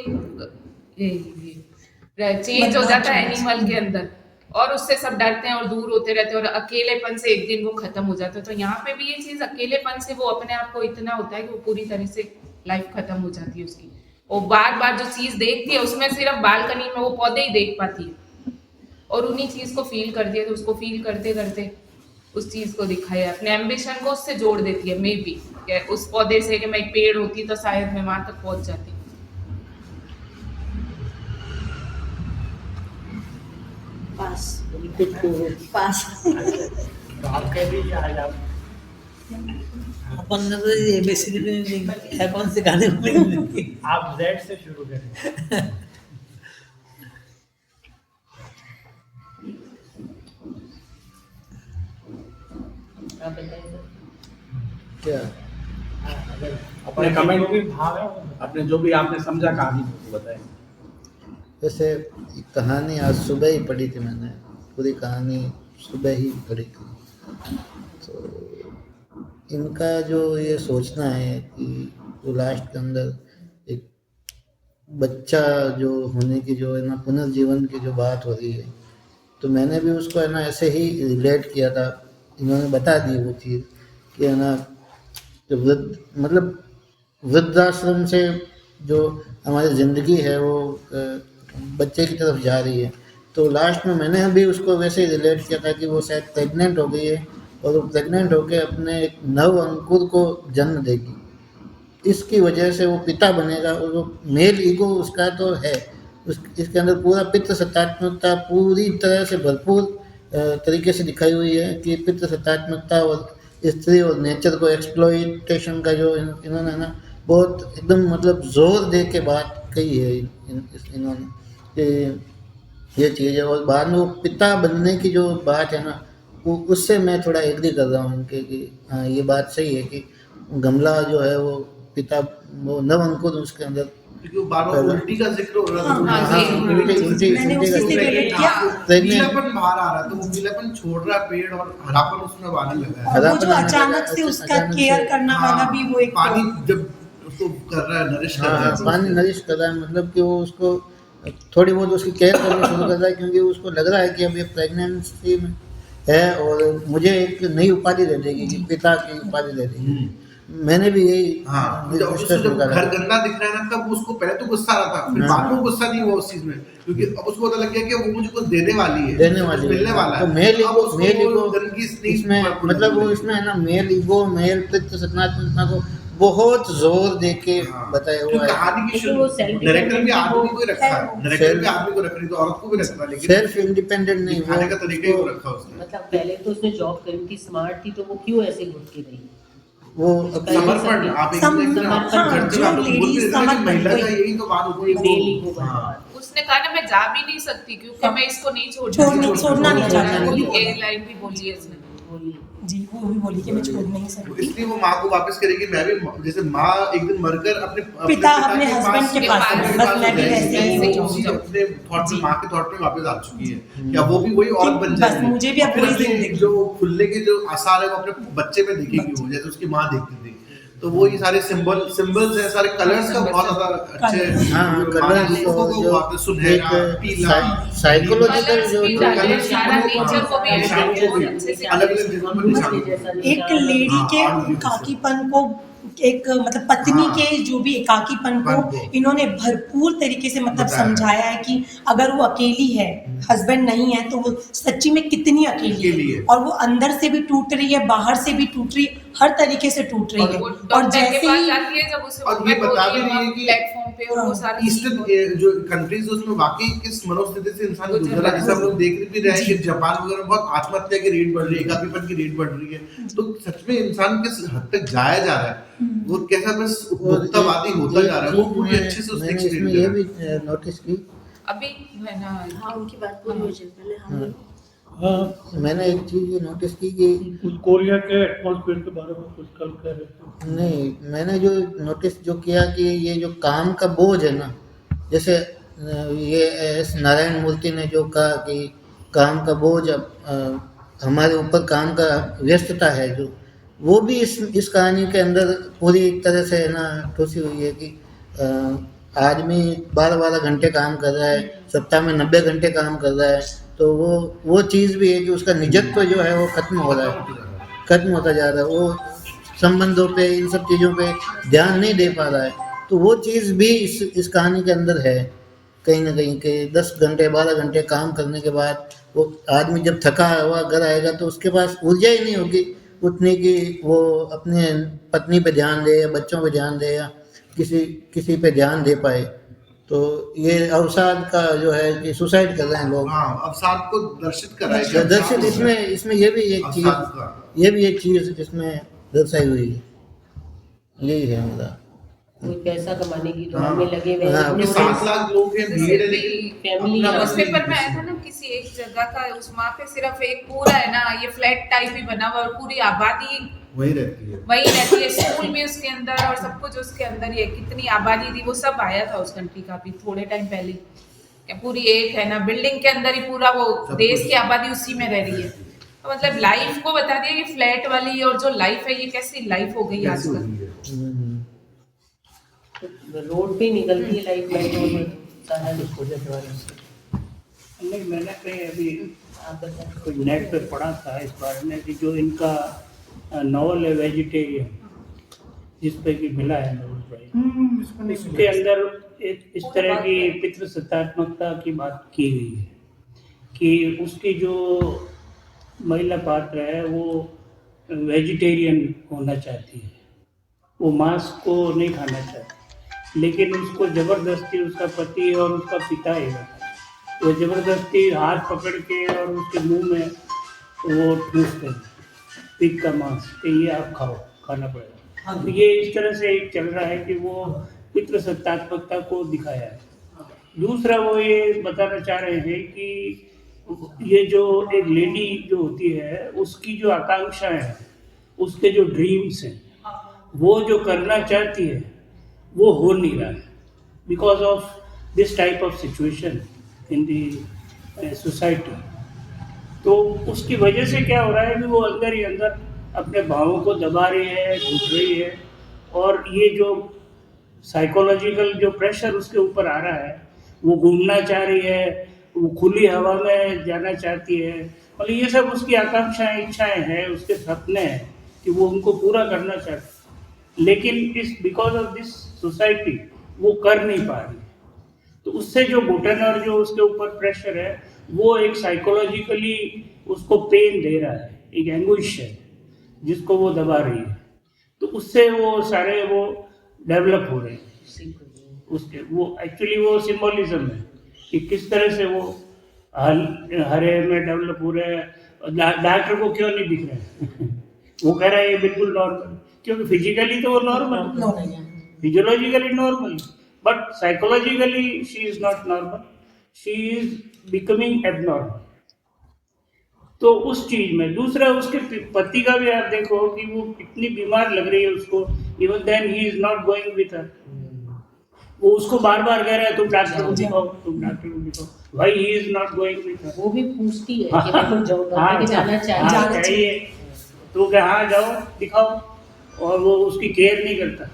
Speaker 4: चेंज हो जाता है एनिमल के अंदर और उससे सब डरते हैं और दूर होते रहते हैं और अकेलेपन से एक दिन वो खत्म हो जाता है। तो यहाँ पे भी ये चीज अकेलेपन से वो अपने आप को इतना होता है कि वो पूरी तरह से लाइफ खत्म हो जाती है उसकी। वो बार बार जो चीज देखती है उसमें सिर्फ बालकनी में वो पौधे ही देख पाती है और उन्हीं चीज को फील करती है। तो उसको फील करते करते उस चीज को दिखाया, अपने एम्बिशन को उससे जोड़ देती है। मे बी उस पौधे से कि मैं एक पेड़ होती तो शायद मैं वहां तक पहुंच जाती।
Speaker 7: पास
Speaker 3: कुछ
Speaker 7: पास
Speaker 1: तो आप कह दीजिए आज आप
Speaker 9: अपन ने तो ये बेसिकली है कौन से गाने में
Speaker 1: आप जेड से शुरू करें।
Speaker 5: आप बताइए सर।
Speaker 2: क्या
Speaker 1: अगर
Speaker 2: अपने कमेंट
Speaker 1: जो भी भाव है वो
Speaker 2: अपने जो भी आपने समझा कहानी को बताएं।
Speaker 9: वैसे कहानी आज सुबह ही पढ़ी थी मैंने, पूरी कहानी सुबह ही पढ़ी थी। तो इनका जो ये सोचना है कि जो लास्ट के अंदर एक बच्चा जो होने की जो है ना पुनर्जीवन की जो बात हो रही है, तो मैंने भी उसको है ना ऐसे ही रिलेट किया था। इन्होंने बता दी वो चीज़ कि है ना जो मतलब वृद्धाश्रम से जो हमारी ज़िंदगी है वो बच्चे की तरफ जा रही है। तो लास्ट में मैंने भी उसको वैसे ही रिलेट किया था कि वो शायद प्रेग्नेंट हो गई है और वो प्रेग्नेंट होकर अपने एक नव अंकुर को जन्म देगी। इसकी वजह से वो पिता बनेगा और वो मेल ईगो उसका तो है, इसके अंदर पूरा पितृ सत्तात्मकता पूरी तरह से भरपूर तरीके से दिखाई हुई है कि पितृ सत्तात्मकता और स्त्री और नेचर को एक्सप्लॉइटेशन का जो इन्होंने ना बहुत एकदम मतलब जोर दे के बात कही है इन्होंने कि ये चीज़ है। और बाद में वो पिता बनने की जो बात है ना वो उससे मैं थोड़ा एग्री कर रहा हूँ कि हाँ ये बात सही है कि गमला जो है वो पिता वो नव अंकुर उसके अंदर
Speaker 10: क्योंकि वो बार बार उल्टी का जिक्र हो रहा था।
Speaker 8: मैंने उसी से रिलेट किया।
Speaker 10: पीलापन बाहर आ रहा है तो वो पीलापन छोड़ रहा है पेड़ और हरापन उसमें आने लगा है।
Speaker 8: और वो जो अचानक से उसका केयर करना वाला भी वो एक
Speaker 10: पानी जब उसको कर रहा है नरिश कर रहा है,
Speaker 9: पानी नरिश कर रहा है, मतलब कि वो उसको थोड़ी बहुत उसकी केयर करना शुरू कर रहा है क्योंकि उसको लग रहा है कि अब ये प्रेगनेंसी में है और मुझे एक नई उपाधि दे देगी कि पिता की उपाधि दे देगी। मैंने भी यही
Speaker 10: जब उसको घर गंदा दिख रहा है ना तब उसको पहले तो गुस्सा आ रहा था, फिर बाद में गुस्सा नहीं हुआ उस चीज में क्योंकि अब उसको पता लग गया कि वो मुझे कुछ देने वाली है, मिलने वाला है।
Speaker 9: तो मेल ईगो इसमें मतलब वो इसमें है ना मेल ईगो मेल पितृ सत्तात्मकता को बहुत जोर दे के बताया हुआ है।
Speaker 10: कहानी की शुरू डायरेक्टर भी आदमी को रखा है, डायरेक्टर भी आदमी को रख रही तो औरत को भी रखा, लेकिन
Speaker 9: सेल्फ इंडिपेंडेंट नहीं
Speaker 10: दिखाने का तरीका ही रखा उसने।
Speaker 5: मतलब पहले तो उसने जॉब करी थी, स्मार्ट थी, तो वो क्यों ऐसे घुट के रही?
Speaker 9: वो
Speaker 10: समर्पण आप महिला का यही तो बात होती है।
Speaker 4: उसने कहा ना मैं जा भी नहीं सकती क्योंकि मैं इसको नहीं छोड़ना
Speaker 8: नहीं चाहती।
Speaker 4: एक लाइन भी बोली है इसने।
Speaker 8: जी वो भी बोली कि मैं छोड़ नहीं सकती।
Speaker 10: इसलिए वो माँ को वापस करेगी। मैं भी जैसे माँ एक दिन मरकर अपने
Speaker 8: पिता अपने हस्बैंड के पास है, बस मैं भी वैसे ही हूँ।
Speaker 10: उसी अपने थॉट में माँ के थॉट में वापस आ चुकी है। क्या वो भी वही औरत बन
Speaker 8: बस
Speaker 10: जाएगी?
Speaker 8: मुझे भी अब वही जिंदगी
Speaker 10: जो खुलने के जो आसार है वो अपने बच्चे में दिखेगी, वो जैसे उसकी माँ देखती थी। तो वो ये सारे सिंबल्स है, सारे कलर्स का बहुत ज्यादा अच्छे
Speaker 9: कलर्स
Speaker 10: सुनहरा पीला
Speaker 9: साइकोलॉजिकल जो
Speaker 8: एक लेडी के एकाकीपन को एक मतलब पत्नी के जो भी एकाकीपन को इन्होंने भरपूर तरीके से मतलब समझाया है कि अगर वो अकेली है, हस्बैंड नहीं है, तो वो सच्ची में कितनी अकेली है और वो अंदर से भी टूट रही है, बाहर से भी टूट रही है, हर तरीके से टूट रही है। और जैसे ही
Speaker 10: और ये बता भी रही है कि
Speaker 4: प्लेटफॉर्म पे और वो सारी
Speaker 10: ईस्टर्न जो कंट्रीज उसमें वाकई किस मनोस्थिति से इंसान गुजरा, जैसे हम लोग देख भी रहे हैं कि जापान वगैरह में बहुत आत्महत्या की रेट बढ़ रही है, एकाकीपन की रेट बढ़ रही है। तो सच में इंसान किस हद तक जाया जा रहा है, वो कैसा बस उपभोक्तावादी होता जा रहा है, वो पूरी अच्छे से उसने एक्सप्लेन किया।
Speaker 9: ये भी नोटिस की
Speaker 4: अभी है ना।
Speaker 7: हाँ उनकी बात पूरी हो जाए पहले हम
Speaker 9: मैंने एक चीज ये नोटिस की कि
Speaker 3: कुछ कोरिया के एटमॉस्फेयर के बारे में कुछ कल कह रहे थे।
Speaker 9: नहीं, मैंने जो नोटिस जो किया कि ये जो काम का बोझ है ना, जैसे ये एस नारायण मूर्ति ने जो कहा कि काम का बोझ अब हमारे ऊपर काम का व्यस्तता है, जो वो भी इस कहानी के अंदर पूरी तरह से ना ठूसी हुई है कि आदमी 12-12 घंटे काम कर रहा है, सप्ताह में 90 घंटे काम कर रहा है तो वो चीज़ भी है कि उसका निजत्व जो है वो खत्म हो रहा है, खत्म होता जा रहा है, वो संबंधों पे, इन सब चीज़ों पे ध्यान नहीं दे पा रहा है। तो वो चीज़ भी इस कहानी के अंदर है कहीं ना कहीं के 10 घंटे 12 घंटे काम करने के बाद वो आदमी जब थका हुआ घर आएगा तो उसके पास ऊर्जा ही नहीं होगी उतनी कि वो अपने पत्नी पे ध्यान दे या बच्चों पे ध्यान दे या किसी पे ध्यान दे पाए। तो ये अवसाद का जो है कि सुसाइड कर रहे हैं लोग।
Speaker 10: हाँ, अवसाद को दर्शित कराया
Speaker 9: दर्शित इसमें ये भी एक चीज इसमें दर्शाई हुई है। यही है मेरा।
Speaker 5: कोई पैसा कमाने की दौड़ में लगे हुए
Speaker 9: हाँ,
Speaker 5: हैं।
Speaker 10: 7 लाख लोग हैं, भीड़ है, लेकिन
Speaker 5: फैमिली
Speaker 10: अपना
Speaker 4: उस पेपर में आया था ना किसी एक जगह का, उस वहाँ पे सिर्फ एक पूरा है ना ये फ्लैट टाइप ही बना हुआ और पूरी आबादी
Speaker 10: वही रहती है।
Speaker 4: वही रहती है, स्कूल भी उसके अंदर और सब कुछ उसके अंदर ही है। कितनी आबादी थी वो सब आया था उस कंट्री का भी थोड़े टाइम पहले। क्या पूरी एक है ना बिल्डिंग के अंदर ही पूरा वो देश की आबादी उसी में रह रही है। तो मतलब लाइफ को बता दिया ये फ्लैट वाली और जो लाइफ है ये कैसी लाइफ हो गई आजकल।
Speaker 5: रोड पे निकलती है लाइफ में सारा
Speaker 6: नहीं, मैंने कहीं अभी
Speaker 5: आप बताएं।
Speaker 6: कोई नेट पे पढ़ा था इस बारे में कि जो इनका नॉवल है वेजिटेरियन, जिस पे कि मिला है नोबेल प्राइज, उसके अंदर एक इस तरह की पितृसत्तात्मकता की बात की गई है कि उसकी जो महिला पात्र है वो वेजिटेरियन होना चाहती है, वो मांस को नहीं खाना चाहती, लेकिन उसको ज़बरदस्ती उसका पति और उसका पिता ही वो ज़बरदस्ती हाथ पकड़ के और उसके मुंह में वो ठूसते हैं पिग का मांस कि ये आप खाओ, खाना पड़ेगा। तो ये इस तरह से एक चल रहा है कि वो पितृसत्तात्मकता को दिखाया है। दूसरा वो ये बताना चाह रहे हैं कि ये जो एक लेडी जो होती है उसकी जो आकांक्षाएं हैं, उसके जो ड्रीम्स हैं, वो जो करना चाहती है वो हो नहीं रहा है because of this type of situation in the society. तो उसकी वजह से क्या हो रहा है कि वो अंदर ही अंदर अपने भावों को दबा रही है, घुट रही है, और ये जो साइकोलॉजिकल जो प्रेशर उसके ऊपर आ रहा है, वो घूमना चाह रही है, वो खुली हवा में जाना चाहती है, मतलब ये सब उसकी आकांक्षाएं, इच्छाएं हैं, उसके सपने हैं कि वो उनको पूरा करना चाहती है, लेकिन इस बिकॉज ऑफ दिस सोसाइटी वो कर नहीं पा रही। तो उससे जो घुटन और जो उसके ऊपर प्रेशर है वो एक साइकोलॉजिकली उसको पेन दे रहा है, एक एंगुइश है जिसको वो दबा रही है। तो उससे वो सारे वो डेवलप हो रहे हैं उसके, वो एक्चुअली वो सिंबोलिज्म है कि किस तरह से वो हरे में डेवलप हो रहे हैं। डॉक्टर को क्यों नहीं दिख रहे हैं वो कह रहा है ये बिल्कुल नॉर्मल, क्योंकि फिजिकली तो वो normal, physiologically normal, but psychologically she is not normal, she is becoming abnormal. तो उस चीज में दूसरा उसके पति का भी आप देखो कि वो कितनी बीमार लग रही है उसको, even then he is not going with her. वो उसको बार बार कह रहा है तुम डॉक्टर को दिखाओ, तुम डॉक्टर को दिखाओ, भाई ही is not going with her.
Speaker 5: वो भी पूछती है कि तुम डॉक्टर के जाना
Speaker 6: चाहिए तो क्या, हाँ जाओ दिखाओ, और वो उसकी केयर नहीं करता।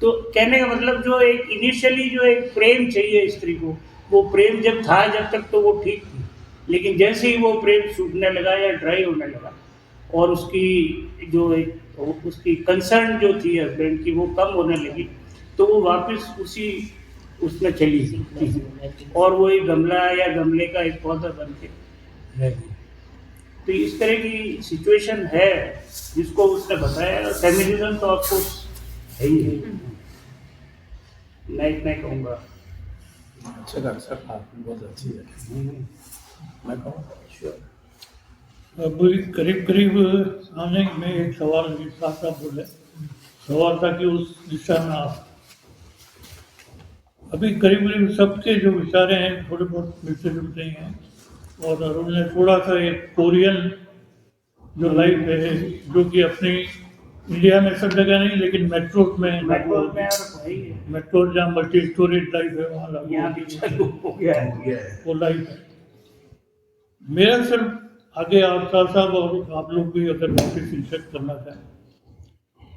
Speaker 6: तो कहने का मतलब जो एक इनिशियली जो एक प्रेम चाहिए स्त्री को, वो प्रेम जब था जब तक तो वो ठीक थी, लेकिन जैसे ही वो प्रेम सूखने लगा या ड्राई होने लगा और उसकी जो एक उसकी कंसर्न जो थी हस्बैंड की वो कम होने लगी, तो वो वापस उसी उसमें चली गई और वो एक गमला या गमले का एक पौधा बन के रह गई। तो इस तरह की सिचुएशन है जिसको उसने बताया। फेमिनिज्म तो ऑफकोर्स है ही है, मैं इतना ही कहूँगा।
Speaker 2: अच्छा डॉक्टर साहब आपने बहुत अच्छी है, मैं कहूँ
Speaker 3: अब करीब करीब आने में एक सवाल साहब बोले, सवाल था कि उस दिशा में आप अभी करीब करीब सबके जो विचारे हैं थोड़े बहुत मिलते जुलते ही हैं, और अरुण ने थोड़ा सा एक कोरियन जो लाइफ है जो कि अपनी इंडिया में सब जगह नहीं लेकिन मेट्रो में मेट्रो जहाँ मल्टी स्टोरेज लाइफ है वहाँ लागू
Speaker 6: हो गया है
Speaker 3: वो लाइफ है। मेरा सिर्फ आगे आप साहब और आप लोग भी अगर नोटिस इंसर्ट करना चाहें,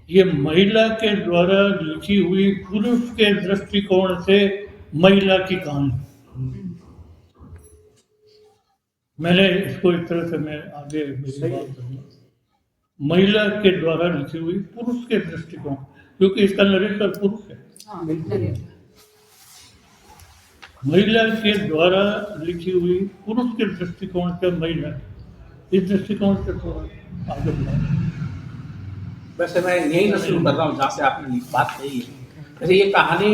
Speaker 3: ये महिला के द्वारा लिखी हुई पुरुष के दृष्टिकोण से महिला की कहानी, मैंने इसको इस तरह से मैं आगे मेरी बात करूँगा, महिला के द्वारा लिखी हुई पुरुष के दृष्टिकोण, क्योंकि इसका नरेटर पुरुष है।
Speaker 4: हाँ, narrator।
Speaker 3: महिला के द्वारा लिखी हुई पुरुष के दृष्टिकोण से महिला, इस दृष्टिकोण से थोड़ा आगे बढ़ाएं।
Speaker 2: वैसे मैं यही ना शुरू कर रहा हूँ जहाँ से आपने बात कही है। जैसे ये कहानी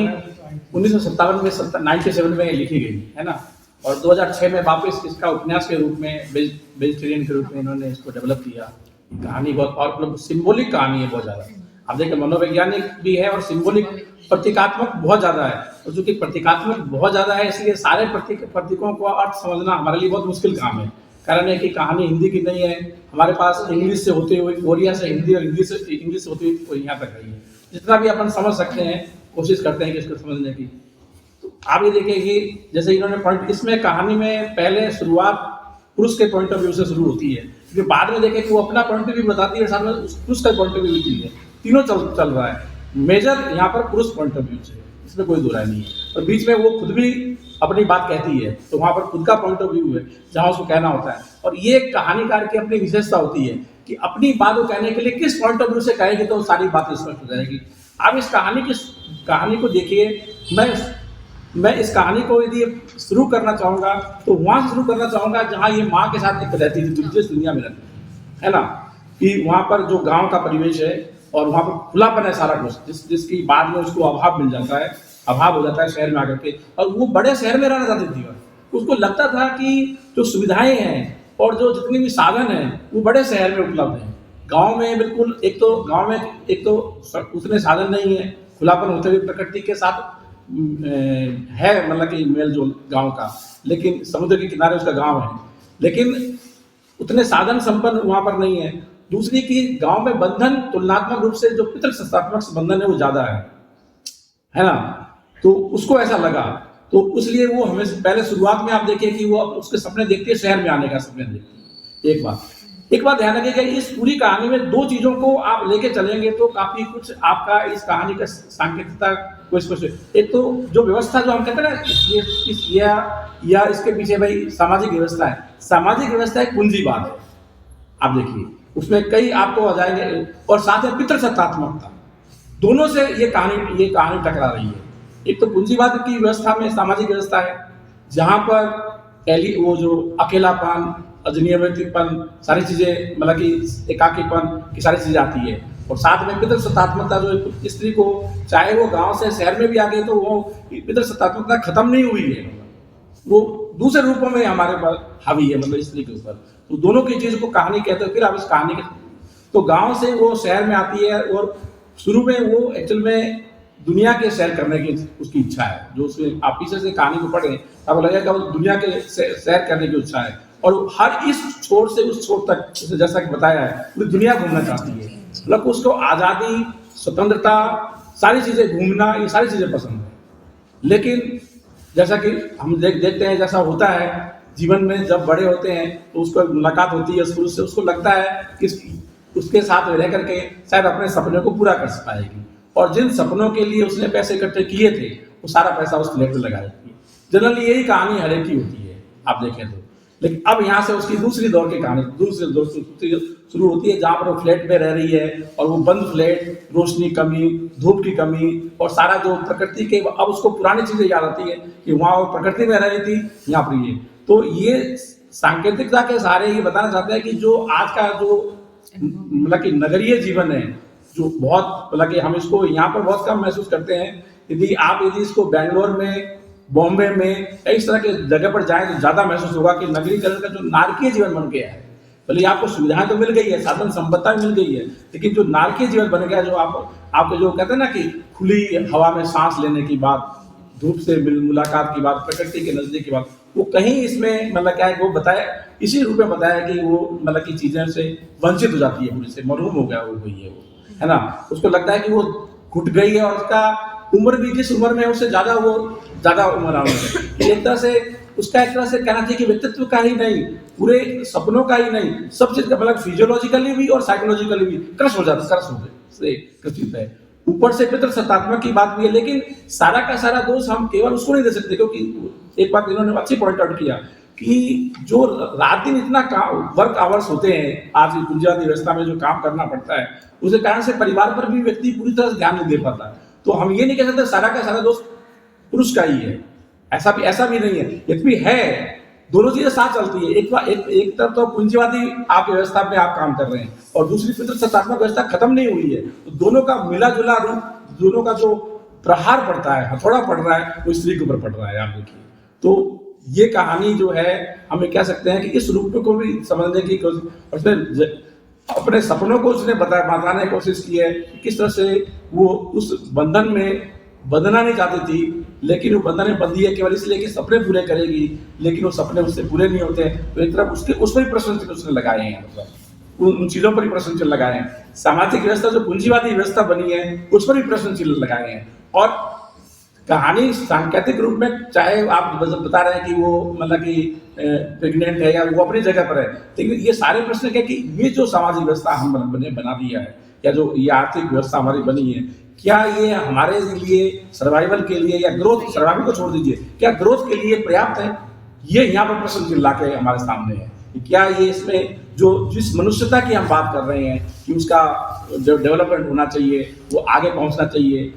Speaker 2: 1957 में 97 में लिखी गई है ना, और 2006 में वापस इसका उपन्यास के रूप में वेजिटेरियन के रूप में इन्होंने इसको डेवलप किया। कहानी बहुत और सिंबॉलिक कहानी है बहुत ज़्यादा। आप देखिए मनोवैज्ञानिक भी है और सिंबॉलिक प्रतीकात्मक बहुत ज़्यादा है, और चूंकि प्रतीकात्मक बहुत ज़्यादा है इसलिए सारे प्रतीकों को अर्थ समझना हमारे लिए बहुत मुश्किल काम है। कारण है कि कहानी हिंदी की नहीं है, हमारे पास इंग्लिश से होते हुए, कोरिया से हिंदी और इंग्लिश से होते हुए यहाँ तक आई है। जितना भी अपन समझ सकते हैं कोशिश करते हैं कि इसको समझने की। तो आप ये देखिए कि जैसे इन्होंने पॉइंट, इसमें कहानी में पहले शुरुआत पुरुष के पॉइंट ऑफ व्यू से शुरू होती है, क्योंकि बाद में देखें कि वो अपना पॉइंट ऑफ व्यू बताती है, साथ में पुरुष का पॉइंट ऑफ व्यू भी है, तीनों चल रहा है। मेजर यहाँ पर पुरुष पॉइंट ऑफ व्यू से, इसमें कोई दो राय नहीं है, और बीच में वो खुद भी अपनी बात कहती है, तो वहाँ पर खुद का पॉइंट ऑफ व्यू है जहाँ उसको कहना होता है। और ये कहानीकार की अपनी विशेषता होती है कि अपनी बात को कहने के लिए किस पॉइंट ऑफ व्यू से कहेंगे तो सारी बातें स्पष्ट हो जाएगी। आप इस कहानी को देखिए। मैं इस कहानी को यदि शुरू करना चाहूँगा तो वहाँ से शुरू करना चाहूँगा जहाँ ये माँ के साथ एक रहती थी, जिस दुनिया में रहती है ना, कि वहाँ पर जो गाँव का परिवेश है और वहाँ पर खुलापन है सारा कुछ, जिसकी बाद में उसको अभाव मिल जाता है, अभाव हो जाता है शहर में आकर के, और वो बड़े शहर में रहना चाहती थी। उसको लगता था कि जो सुविधाएं हैं और जो जितने भी साधन हैं वो बड़े शहर में उपलब्ध हैं। गांव में बिल्कुल एक तो उतने साधन नहीं है, खुलापन होते हुए प्रकृति के साथ है, मतलब कि मेल जोल गांव का, लेकिन समुद्र के किनारे उसका गांव है, लेकिन उतने साधन संपन्न वहाँ पर नहीं है। दूसरी की गांव में बंधन तुलनात्मक रूप से जो पितृसत्तात्मक बंधन है वो ज़्यादा है ना, तो उसको ऐसा लगा, तो इसलिए वो हमें पहले शुरुआत में आप देखिए कि वो उसके सपने देखती है, शहर में आने का सपने देखती है। एक बात ध्यान रखिएगा, इस पूरी कहानी में दो चीज़ों को आप लेके चलेंगे तो काफ़ी कुछ आपका इस कहानी का सांकेतिकता को स्पष्ट। एक तो जो व्यवस्था जो हम कहते हैं ना, या इसके पीछे भाई सामाजिक व्यवस्था है, सामाजिक व्यवस्था एक पूंजीवाद है। आप देखिए उसमें कई आपको आ जाएंगे, और साथ में पितृसत्तात्मकता, दोनों से ये कहानी टकरा रही है। एक तो पूंजीवाद की व्यवस्था में सामाजिक व्यवस्था है जहाँ पर वो जो अकेलापन, अजनियमितपन, सारी चीज़ें, मतलब कि एकाकीपन की सारी चीज़ें आती है, और साथ में पितृसत्तात्मकता जो स्त्री को, चाहे वो गांव से शहर में भी आ गई तो वो पितृसत्तात्मकता खत्म नहीं हुई है, वो दूसरे रूपों में हमारे पास हावी है, मतलब स्त्री के ऊपर। तो दोनों की चीज़ को कहानी कहते हैं। फिर आप इस कहानी के तो गाँव से वो शहर में आती है, और शुरू में वो एक्चुअल में दुनिया के सैर करने की उसकी इच्छा है, जो उसमें आप पीछे से कहानी को पढ़ें तब लगेगा वो दुनिया के सैर करने की इच्छा है, और हर इस छोर से उस छोर तक, जैसा कि बताया है, पूरी दुनिया घूमना चाहती है। मतलब उसको आज़ादी, स्वतंत्रता, सारी चीज़ें घूमना, ये सारी चीज़ें पसंद है। लेकिन जैसा कि हम देखते हैं, जैसा होता है जीवन में, जब बड़े होते हैं तो उसको मुलाकात होती है पुरुष से, उसको लगता है कि उसके साथ रह करके शायद अपने सपने को पूरा कर पाएगी, और जिन सपनों के लिए उसने पैसे इकट्ठे किए थे वो सारा पैसा उस फ्लैट में लगा देती है। जनरली यही कहानी हर एक की होती है, आप देखें तो। लेकिन अब यहाँ से उसकी दूसरी दौर की कहानी, दूसरे दौर शुरू होती है, जहाँ पर वो फ्लैट में रह रही है, और वो बंद फ्लैट, रोशनी कमी, धूप की कमी, और सारा जो प्रकृति के, अब उसको पुरानी चीज़ें याद आती है कि वहाँ वो प्रकृति में रह रही थी, यहाँ पर ये। तो ये सांकेतिकता के सहारे ये बताना चाहते हैं कि जो आज का जो मतलब कि नगरीय जीवन है, जो बहुत, मतलब कि हम इसको यहाँ पर बहुत कम महसूस करते हैं। यदि इसको बेंगलोर में, बॉम्बे में, इस तरह के जगह पर जाएं तो ज़्यादा महसूस होगा कि नगरीकरण का जो नारकीय जीवन बन गया है, भले आपको सुविधाएं तो मिल गई है, साधन संपत्ति मिल गई है, लेकिन जो नारकीय जीवन बन गया, जो आपको जो कहते हैं ना कि खुली हवा में सांस लेने की बात, धूप से मुलाकात की बात, प्रकृति के नजदीक की बात, वो कहीं इसमें मतलब क्या है वो बताया, इसी रूप में बताया कि वो मतलब की चीज़ें से वंचित हो जाती है, पूरी से महरूम हो गया वो गई है, वो है ना। उसको लगता है कि वो घुट गई है, और उसका उम्र भी जिस उम्र में है उससे ज़्यादा उम्र आ गई है। एक तरह से उसका एक तरह से कहना चाहिए कि व्यक्तित्व का ही नहीं, पूरे सपनों का ही नहीं, सब चीज़ का, मतलब फिजियोलॉजिकली भी और साइकोलॉजिकली भी क्रश हो गए है। ऊपर से पितृसत्तात्मक की बात भी है, लेकिन सारा का सारा दोष हम केवल उसको नहीं दे सकते, क्योंकि एक बात इन्होंने अच्छी पॉइंट आउट किया कि जो रात दिन इतना वर्क आवर्स होते हैं आज की पूंजीवादी व्यवस्था में जो काम करना पड़ता है, उसके कारण से परिवार पर भी व्यक्ति पूरी तरह से ध्यान नहीं दे पाता। तो हम ये नहीं कह सकते सारा का सारा दोष पुरुष का ही है, ऐसा भी नहीं है। यद्यपि है, दोनों चीजें साथ चलती है। एक तरफ तो पूंजीवादी आप व्यवस्था में आप काम कर रहे हैं और दूसरी पितृसत्तात्मक व्यवस्था खत्म नहीं हुई है, तो दोनों का मिला जुला रूप, दोनों का जो प्रहार पड़ता है, हथौड़ा पड़ रहा है, वो स्त्री के ऊपर पड़ रहा है। आप देखिए, तो ये कहानी जो है हमें कह सकते हैं कि इस रूप को भी समझने की कोशिश, उसने अपने सपनों को उसने बताने की कोशिश की है कि किस तरह से वो उस बंधन में बंधना नहीं चाहती थी, लेकिन वो बंधन में बंधी है केवल इसलिए कि सपने पूरे करेगी, लेकिन वो सपने उससे पूरे नहीं होते। तो एक तरफ उसके उस पर ही प्रश्न चिन्ह उसने लगाए हैं, मतलब उन चीजों पर ही प्रश्न चिन्ह लगाए हैं। सामाजिक व्यवस्था जो पूंजीवादी व्यवस्था बनी है उस पर भी प्रश्न चिन्ह लगाए हैं। और कहानी सांकेतिक रूप में, चाहे आप बता रहे हैं कि वो मतलब कि प्रेग्नेंट है या वो अपनी जगह पर है, लेकिन ये सारे प्रश्न क्या कि ये जो सामाजिक व्यवस्था हमने बना दिया है, या जो ये आर्थिक व्यवस्था हमारी बनी है, क्या ये हमारे लिए सर्वाइवल के लिए या ग्रोथ, सर्वाइवल को छोड़ दीजिए, क्या ग्रोथ के लिए पर्याप्त है? ये यहाँ पर प्रश्न चिन्ह लाके हमारे सामने है। क्या ये इसमें जो जिस मनुष्यता की हम बात कर रहे हैं कि उसका जो डेवलपमेंट होना चाहिए, वो आगे पहुंचना चाहिए,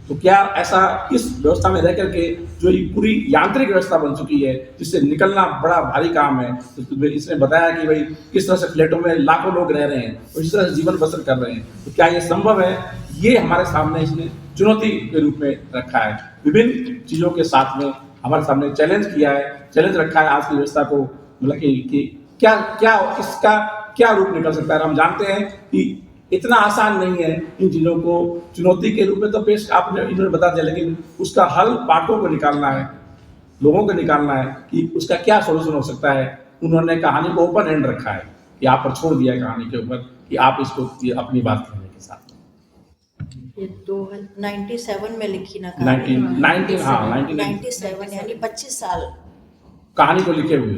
Speaker 2: तो क्या ऐसा इस व्यवस्था में रह करके जो ये पूरी यांत्रिक व्यवस्था बन चुकी है, जिससे निकलना बड़ा भारी काम है, तो इसने बताया कि भाई किस तरह से फ्लैटों में लाखों लोग रह रहे हैं और इस तरह से जीवन बसर कर रहे हैं, तो क्या ये संभव है? ये हमारे सामने इसने चुनौती के रूप में रखा है। विभिन्न चीजों के साथ में हमारे सामने चैलेंज किया है, चैलेंज रखा है आज की व्यवस्था को, मतलब कि क्या इसका क्या रूप निकल सकता है। हम जानते हैं कि इतना आसान नहीं है इन चीजों को चुनौती के रूप में तो पेश इन्होंने बता दिया, लेकिन उसका हल पाठकों को निकालना है, लोगों को निकालना है कि उसका क्या सोल्यूशन हो सकता है। उन्होंने कहानी को ओपन एंड रखा है कि आप पर छोड़ दिया है कहानी के ऊपर कि आप इसको अपनी बात कहने के साथ।
Speaker 7: ये 97 में लिखी ना
Speaker 2: 1997
Speaker 7: यानी 25 साल
Speaker 2: कहानी को लिखे हुए,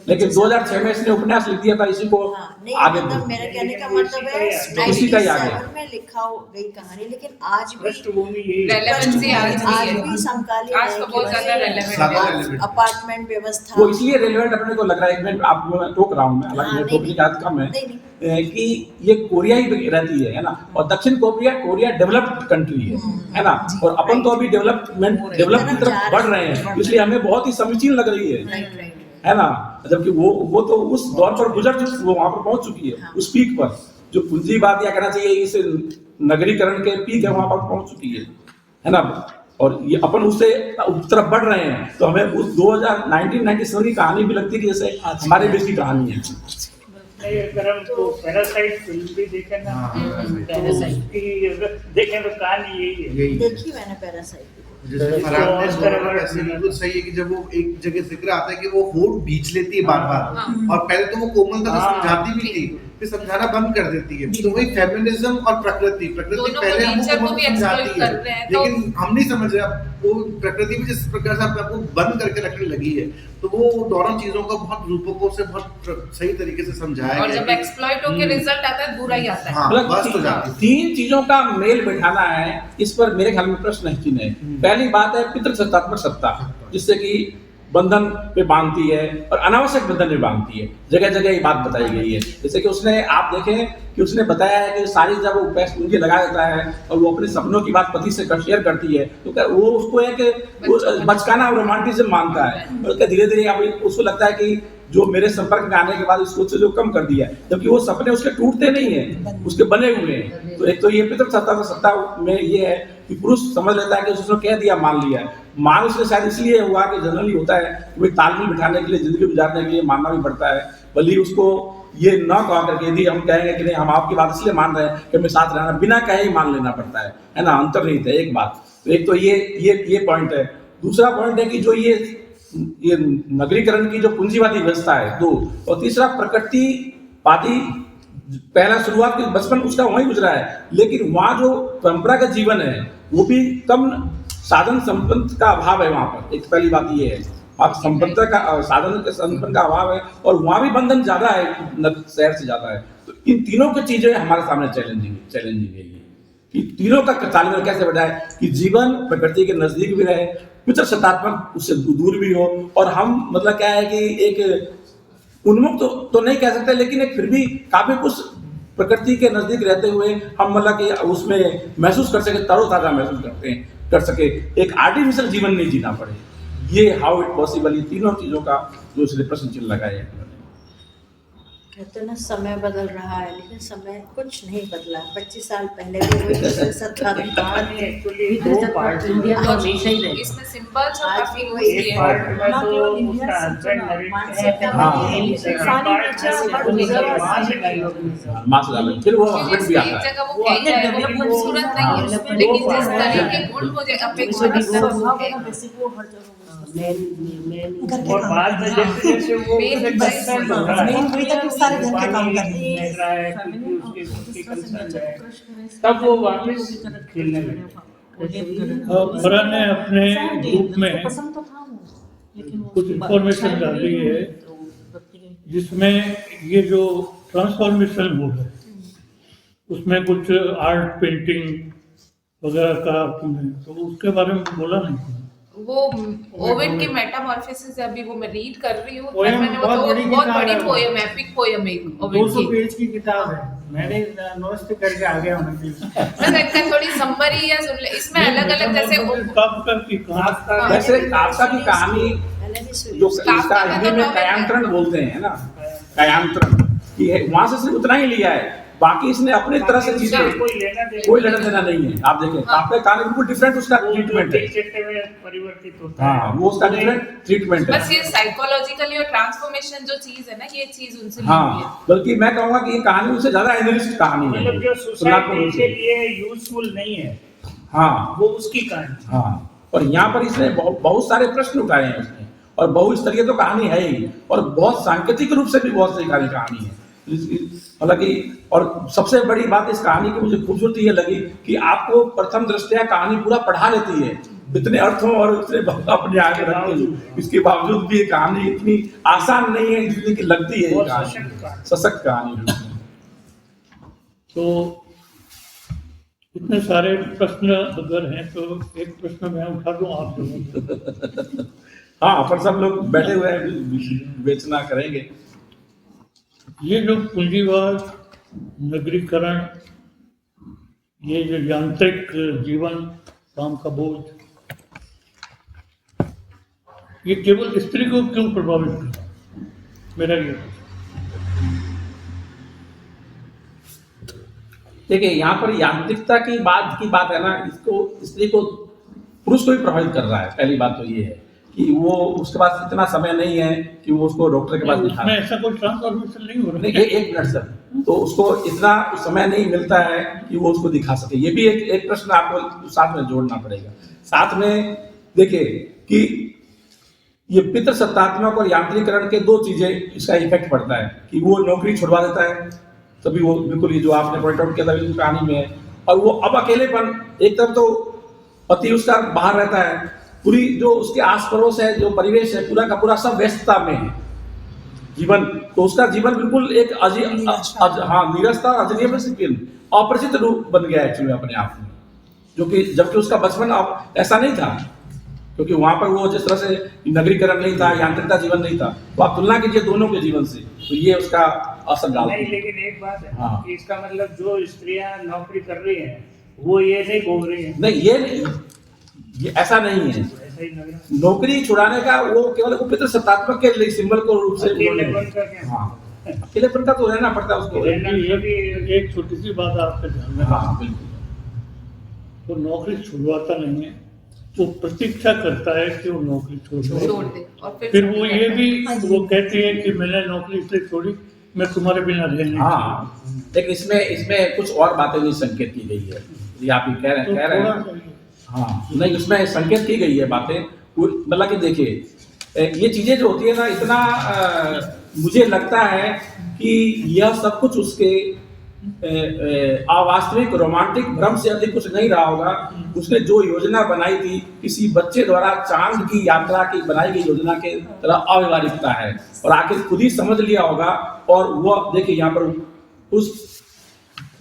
Speaker 2: लेकिन 2006 में इसने उपन्यास लिख दिया था इसी को आगे।
Speaker 7: मतलब मेरा कहने का मतलब है 97 में लिखा गई कहानी, लेकिन आज भी
Speaker 4: रेलेवेंसी आज
Speaker 7: भी समकालीन
Speaker 4: आज तो बहुत ज्यादा रेलेवेंट
Speaker 7: अपार्टमेंट व्यवस्था।
Speaker 2: वो इसलिए रेलेवेंट अपने को लग रहा है, एक मिनट आपको मैं टोक रहा हूँ, हालांकि टोकने की आदत कम है, कि ये कोरिया ही रहती है ना, और दक्षिण कोरिया डेवलप्ड कंट्री है ना, और अपन तो अभी डेवलप की तरफ बढ़ रहे हैं, इसलिए हमें बहुत ही समीचीन लग रही है ना, जबकि वो तो उस दौर पर गुजर चुकी, वो वहां पर पहुंच चुकी है, उस पीक पर जो पूंजीवाद या कहना चाहिए इस नगरीकरण के पीक है, वहां पर पहुंच चुकी है ना, और ये अपन उससे तरफ बढ़ रहे हैं। तो हमें उस 1997 की कहानी भी लगती है कि जैसे हमारे देश की कहानी है।
Speaker 6: अगर हम तो पैरासाइट फिल्म भी देखें ना, देखें तो कहानी यही है।
Speaker 7: देखी मैंने पैरासाइट,
Speaker 10: जिसमें फरहान ने बिल्कुल सही है कि जब वो एक जगह जिक्र आता है कि वो होठ बीच लेती है बार-बार, और पहले तो वो कोमलता से समझाती भी थी, फिर समझाना बंद कर देती है। तो वही फेमिनिज्म और प्रकृति पहले हमको समझाती है, लेकिन हम नहीं समझ रहे, वो प्रकृति भी जिस प्रकार से आपको बंद करके रखने लगी है, तो वो दोनों चीजों को बहुत रूपकों से बहुत सही तरीके से समझाया गया।
Speaker 4: और जब एक्सप्लॉइट होकर रिजल्ट आता है, बुरा ही आता है।
Speaker 2: मतलब तीन चीजों का मेल बैठाना है, इस पर मेरे ख्याल में प्रश्न चिन्ह है। पहली बात है पितृसत्तात्मक सत्ता, जिससे कि बंधन पे बांधती है और अनावश्यक बंधन पे बांधती है। जगह जगह ये बात बताई गई है, जैसे कि उसने, आप देखें कि उसने बताया है कि सारी जब वो पैसे पूंजी लगा देता है और वो अपने सपनों की बात पति से शेयर करती है, तो वो उसको है कि बचकाना और रोमांटिज्म मानता है, और धीरे धीरे उसको लगता है कि जो मेरे संपर्क में आने के बाद उसको जो कम कर दिया, जबकि वो सपने उसके टूटते नहीं है, उसके बने हुए हैं। तो एक तो ये पितृसत्ता में ये है कि पुरुष समझ लेता है कि उसने कह दिया, मान लिया है। मान उसने शायद इसलिए हुआ कि जनरली होता है कि भाई तालमेल बिठाने के लिए, जिंदगी गुजारने के लिए मानना भी पड़ता है, भले उसको ये न कहा करके यदि हम कहेंगे कि नहीं हम आपकी बात इसलिए मान रहे हैं कि हमें साथ रहना, बिना कहे ही मान लेना पड़ता है ना, अंतर्निहित है एक बात। तो एक तो ये पॉइंट है। दूसरा पॉइंट है कि जो ये नगरीकरण की जो पूंजीवादी व्यवस्था है, दो, और तीसरा प्रकृतिवादी, पहला शुरुआत की बचपन उसका वहीं गुजरा है, लेकिन वहाँ जो परंपरागत जीवन है वो भी कम, साधन संपत्ति का अभाव है वहाँ पर। एक पहली बात ये है, आप संपत्ति का साधन के संपन्न का अभाव है, और वहाँ भी बंधन ज्यादा है, शहर से ज्यादा है। तो इन तीनों की चीजें हमारे सामने चैलेंजिंग है कि तीनों का तालमेल कैसे बढ़ाए कि जीवन प्रकृति के नजदीक भी रहे, पितृ सत्तात्मक उससे दूर भी हो, और हम मतलब क्या है कि एक उन्मुक्त तो नहीं कह सकते, लेकिन एक फिर भी काफी कुछ प्रकृति के नजदीक रहते हुए हम मतलब कि उसमें महसूस कर सके, तरोताजा महसूस कर सके, एक आर्टिफिशियल जीवन नहीं जीना पड़े। ये हाउ इट पॉसिबल, ये तीनों चीजों का जो इसलिए प्रश्न चिन्ह लगाया है।
Speaker 7: कहते हैं ना समय बदल रहा है, लेकिन समय कुछ नहीं बदला। 25 साल पहले भी वही सत्ताधिकार थे।
Speaker 6: एक्चुअली दो पार्ट
Speaker 5: इंडिया तो हमेशा ही रहे।
Speaker 4: इसमें सिंपल सा
Speaker 7: आज
Speaker 4: काफी
Speaker 7: भी
Speaker 4: कुछ
Speaker 7: वही
Speaker 4: है।
Speaker 6: एक पार्ट में तो उसका हस्बैंड
Speaker 2: माँ से ज्यादा फिर वो हस्बैंड भी
Speaker 4: एक
Speaker 2: आता है।
Speaker 4: जगह वो कह जाए वो खूबसूरत नहीं है उसमें, लेकिन जिस तरह के गुण वो अपेक्षा
Speaker 6: और बाद में जैसे जैसे वो
Speaker 8: मेन वही था कि सारे घर के काम कर रही है।
Speaker 6: तब वो वापस खेलने लगे।
Speaker 3: फरा ने अपने ग्रुप में कुछ इंफॉर्मेशन डाली है जिसमें ये जो ट्रांसफॉर्मेशन हुआ है उसमें कुछ आर्ट पेंटिंग वगैरह का तो उसके बारे में बोला नहीं।
Speaker 4: वो ओविड की मेटामॉर्फोसिस अभी वो मैं रीड कर रही हूँ।
Speaker 1: पोएम
Speaker 4: मैंने वो
Speaker 1: बहुत
Speaker 4: तो
Speaker 1: बड़ी
Speaker 4: बहुत
Speaker 1: किताब
Speaker 4: बड़ी
Speaker 1: है।
Speaker 4: पोएम, एपिक पोएम एक ओविड
Speaker 1: 200
Speaker 4: की।
Speaker 1: पेज की किताब है, मैंने नमस्ते करके आ गया हूँ।
Speaker 4: मैं इसका थोड़ी समरी या सुन ले, इसमें अलग अलग जैसे
Speaker 3: काफका की कहानी
Speaker 2: वैसे काफका की कहानी जो
Speaker 4: काफका
Speaker 2: इसका
Speaker 4: का
Speaker 2: हिंदी
Speaker 4: तो
Speaker 2: में
Speaker 4: नॉवेल
Speaker 2: कायांतरण बोलते हैं ना, कायांतरण कि वहां से सिर्फ उतना ही लिया है, बाकी इसने अपने तरह से चीज कोई लेना देना नहीं है। आप देखें काफका की कहानी बिल्कुल डिफरेंट उसका ट्रीटमेंट है।
Speaker 6: परिवर्तित होता है।
Speaker 2: हाँ, वो उसका डिफरेंट ट्रीटमेंट है।
Speaker 4: बस ये साइकोलॉजिकली और ट्रांसफॉर्मेशन जो चीज है ना, ये चीज उनसे ली हुई है।
Speaker 2: हाँ, बल्कि मैं कहूंगा कि ये कहानी उससे ज्यादा एनालिस्ट कहानी है,
Speaker 6: मतलब जो
Speaker 2: तुलनात्मक रूप
Speaker 6: सोसाइटी
Speaker 2: से।
Speaker 6: के लिए यूजफुल नहीं है
Speaker 2: हाँ
Speaker 6: वो उसकी कहानी।
Speaker 2: हाँ, और यहाँ पर इसने बहुत सारे प्रश्न उठाए हैं उसने, और बहुस्तरीय तो कहानी है ही, और बहुत सांकेतिक रूप से भी बहुत सही कहानी है। हालांकि और सबसे बड़ी बात इस कहानी की मुझे खूबसूरती ये लगी कि आपको प्रथम दृष्टया कहानी पूरा पढ़ा लेती है, इतने अर्थों और इतने अपने आगे रखते हुए। इसके बावजूद भी ये कहानी इतनी आसान नहीं है जितनी की लगती है। ये कहानी सशक्त कहानी।
Speaker 3: तो इतने सारे प्रश्न अगर हैं तो एक प्रश्न मैं उठा दूं आपसे।
Speaker 2: हाँ, पर सब लोग बैठे हुए हैं, विवेचना करेंगे।
Speaker 3: ये जो पूंजीवाद, नगरीकरण, ये जो यांत्रिक जीवन, काम का बोझ, ये केवल स्त्री को क्यों प्रभावित करता? मेरा ये
Speaker 2: देखिए यहाँ पर यांत्रिकता की बात है ना, इसको स्त्री को पुरुष को भी प्रभावित कर रहा है। पहली बात तो ये है कि वो उसके पास इतना समय नहीं है कि वो उसको डॉक्टर के पास दिखा।
Speaker 3: उसमें ऐसा कोई ट्रांसफॉर्मेशन नहीं हो रहा।
Speaker 2: नहीं, एक मिनट सर, तो उसको इतना समय नहीं मिलता है कि वो उसको दिखा सके। ये भी एक प्रश्न आपको साथ में जोड़ना पड़ेगा। साथ में देखिए कि ये पितृ सत्तात्मक और यांत्रिकरण के दो चीजें इसका इफेक्ट पड़ता है कि वो नौकरी छुड़वा देता है, तभी वो बिल्कुल ये जो आपने पॉइंट आउट किया था बिल्कुल कहानी में है। और वो अब अकेलेपन, एक तरफ तो पति उसका बाहर रहता है, पूरी जो उसके आस पड़ोस है, जो परिवेश है, पूरा का पूरा सब व्यस्तता में है जीवन, तो उसका जीवन बिल्कुल एक निरस्ता, अजनबी, अपरिचित रूप बन गया एक्चुअली अपने आप में, जो कि जबकि उसका बचपन ऐसा नहीं था, क्योंकि वहां पर वो जिस तरह से नगरीकरण नहीं था, यांत्रिकता जीवन नहीं था। तो आप तुलना कीजिए दोनों के जीवन से, तो ये उसका असर डालता है।
Speaker 6: लेकिन एक बात है
Speaker 2: हाँ।
Speaker 6: कि इसका मतलब जो स्त्रियां नौकरी कर रही हैं वो ये नहीं बोल रही हैं।
Speaker 2: नहीं, ये नहीं, ये ऐसा नहीं है।
Speaker 6: ऐसा ही लग रहा है।
Speaker 2: नौकरी छुड़ाने का वो केवल पितृ सत्तात्मक के लिए सिंबल को रूप से
Speaker 6: अकेलेपन का क्या?
Speaker 2: हाँ, अकेलेपन का तो रहना पड़ता है उसको।
Speaker 3: एक छोटी सी बात आपके ध्यान में,
Speaker 2: हाँ बिल्कुल,
Speaker 3: तो नौकरी छुड़वाता नहीं है, वो प्रतीक्षा करता है कि वो नौकरी छोड़ दे।
Speaker 4: और
Speaker 3: फिर वो ये भी वो कहती है कि मैंने नौकरी इसलिए छोड़ी, मैं तुम्हारे बिना रह नहीं।
Speaker 2: हाँ, लेकिन इसमें कुछ और बातें भी संकेत की गई है, ये आप ही कह रहे हैं। हाँ, नहीं, उसमें संकेत की गई है बातें, मतलब कि देखिए ये चीजें जो होती है ना, इतना मुझे लगता है कि यह सब कुछ उसके अवास्तविक रोमांटिक भ्रम से अधिक कुछ नहीं रहा होगा। उसने जो योजना बनाई थी, किसी बच्चे द्वारा चांद की यात्रा की बनाई गई योजना के तरह अव्यवहारिकता है, और आखिर खुद ही समझ लिया होगा। और वह देखिए यहाँ पर उस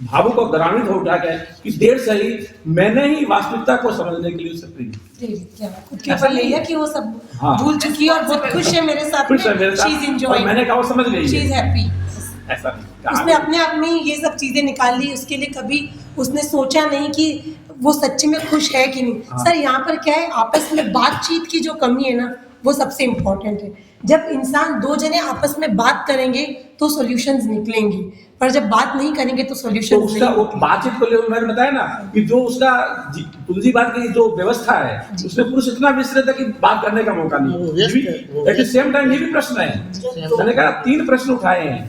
Speaker 2: भावुक और ग्रामीण हो उठा गया कि देर से ही मैंने ही वास्तविकता को समझने के लिए उसे प्रेरित
Speaker 8: क्या खुद के ऊपर ले लिया कि वो सब
Speaker 2: हाँ।
Speaker 8: भूल चुकी है और बहुत खुश है मेरे साथ
Speaker 2: खुश है मेरे
Speaker 8: शी इज
Speaker 2: साथ और
Speaker 8: एंजॉयिंग,
Speaker 2: मैंने कहा वो समझ गई
Speaker 8: शी इज
Speaker 2: है।
Speaker 8: हैप्पी।
Speaker 2: ऐसा नहीं
Speaker 8: उसने अपने आप में ये सब चीजें निकाल ली, उसके लिए कभी उसने सोचा नहीं कि वो सच्ची में खुश है कि नहीं।
Speaker 2: हाँ।
Speaker 8: सर यहाँ पर क्या है, आपस में बातचीत की जो कमी है ना वो सबसे इम्पोर्टेंट है। जब इंसान दो जने आपस में बात करेंगे तो सॉल्यूशंस निकलेंगे, पर जब बात नहीं करेंगे तो
Speaker 2: तो
Speaker 8: सॉल्यूशन
Speaker 2: उसका वो बातचीत को लेकर मैंने बताया ना कि जो उसका पूंजीवाद की जो व्यवस्था है उसमें पुरुष इतना विस्तृत है कि बात करने का मौका नहीं। एट द सेम टाइम ये भी प्रश्न है, मैंने कहा 3 प्रश्न उठाए हैं।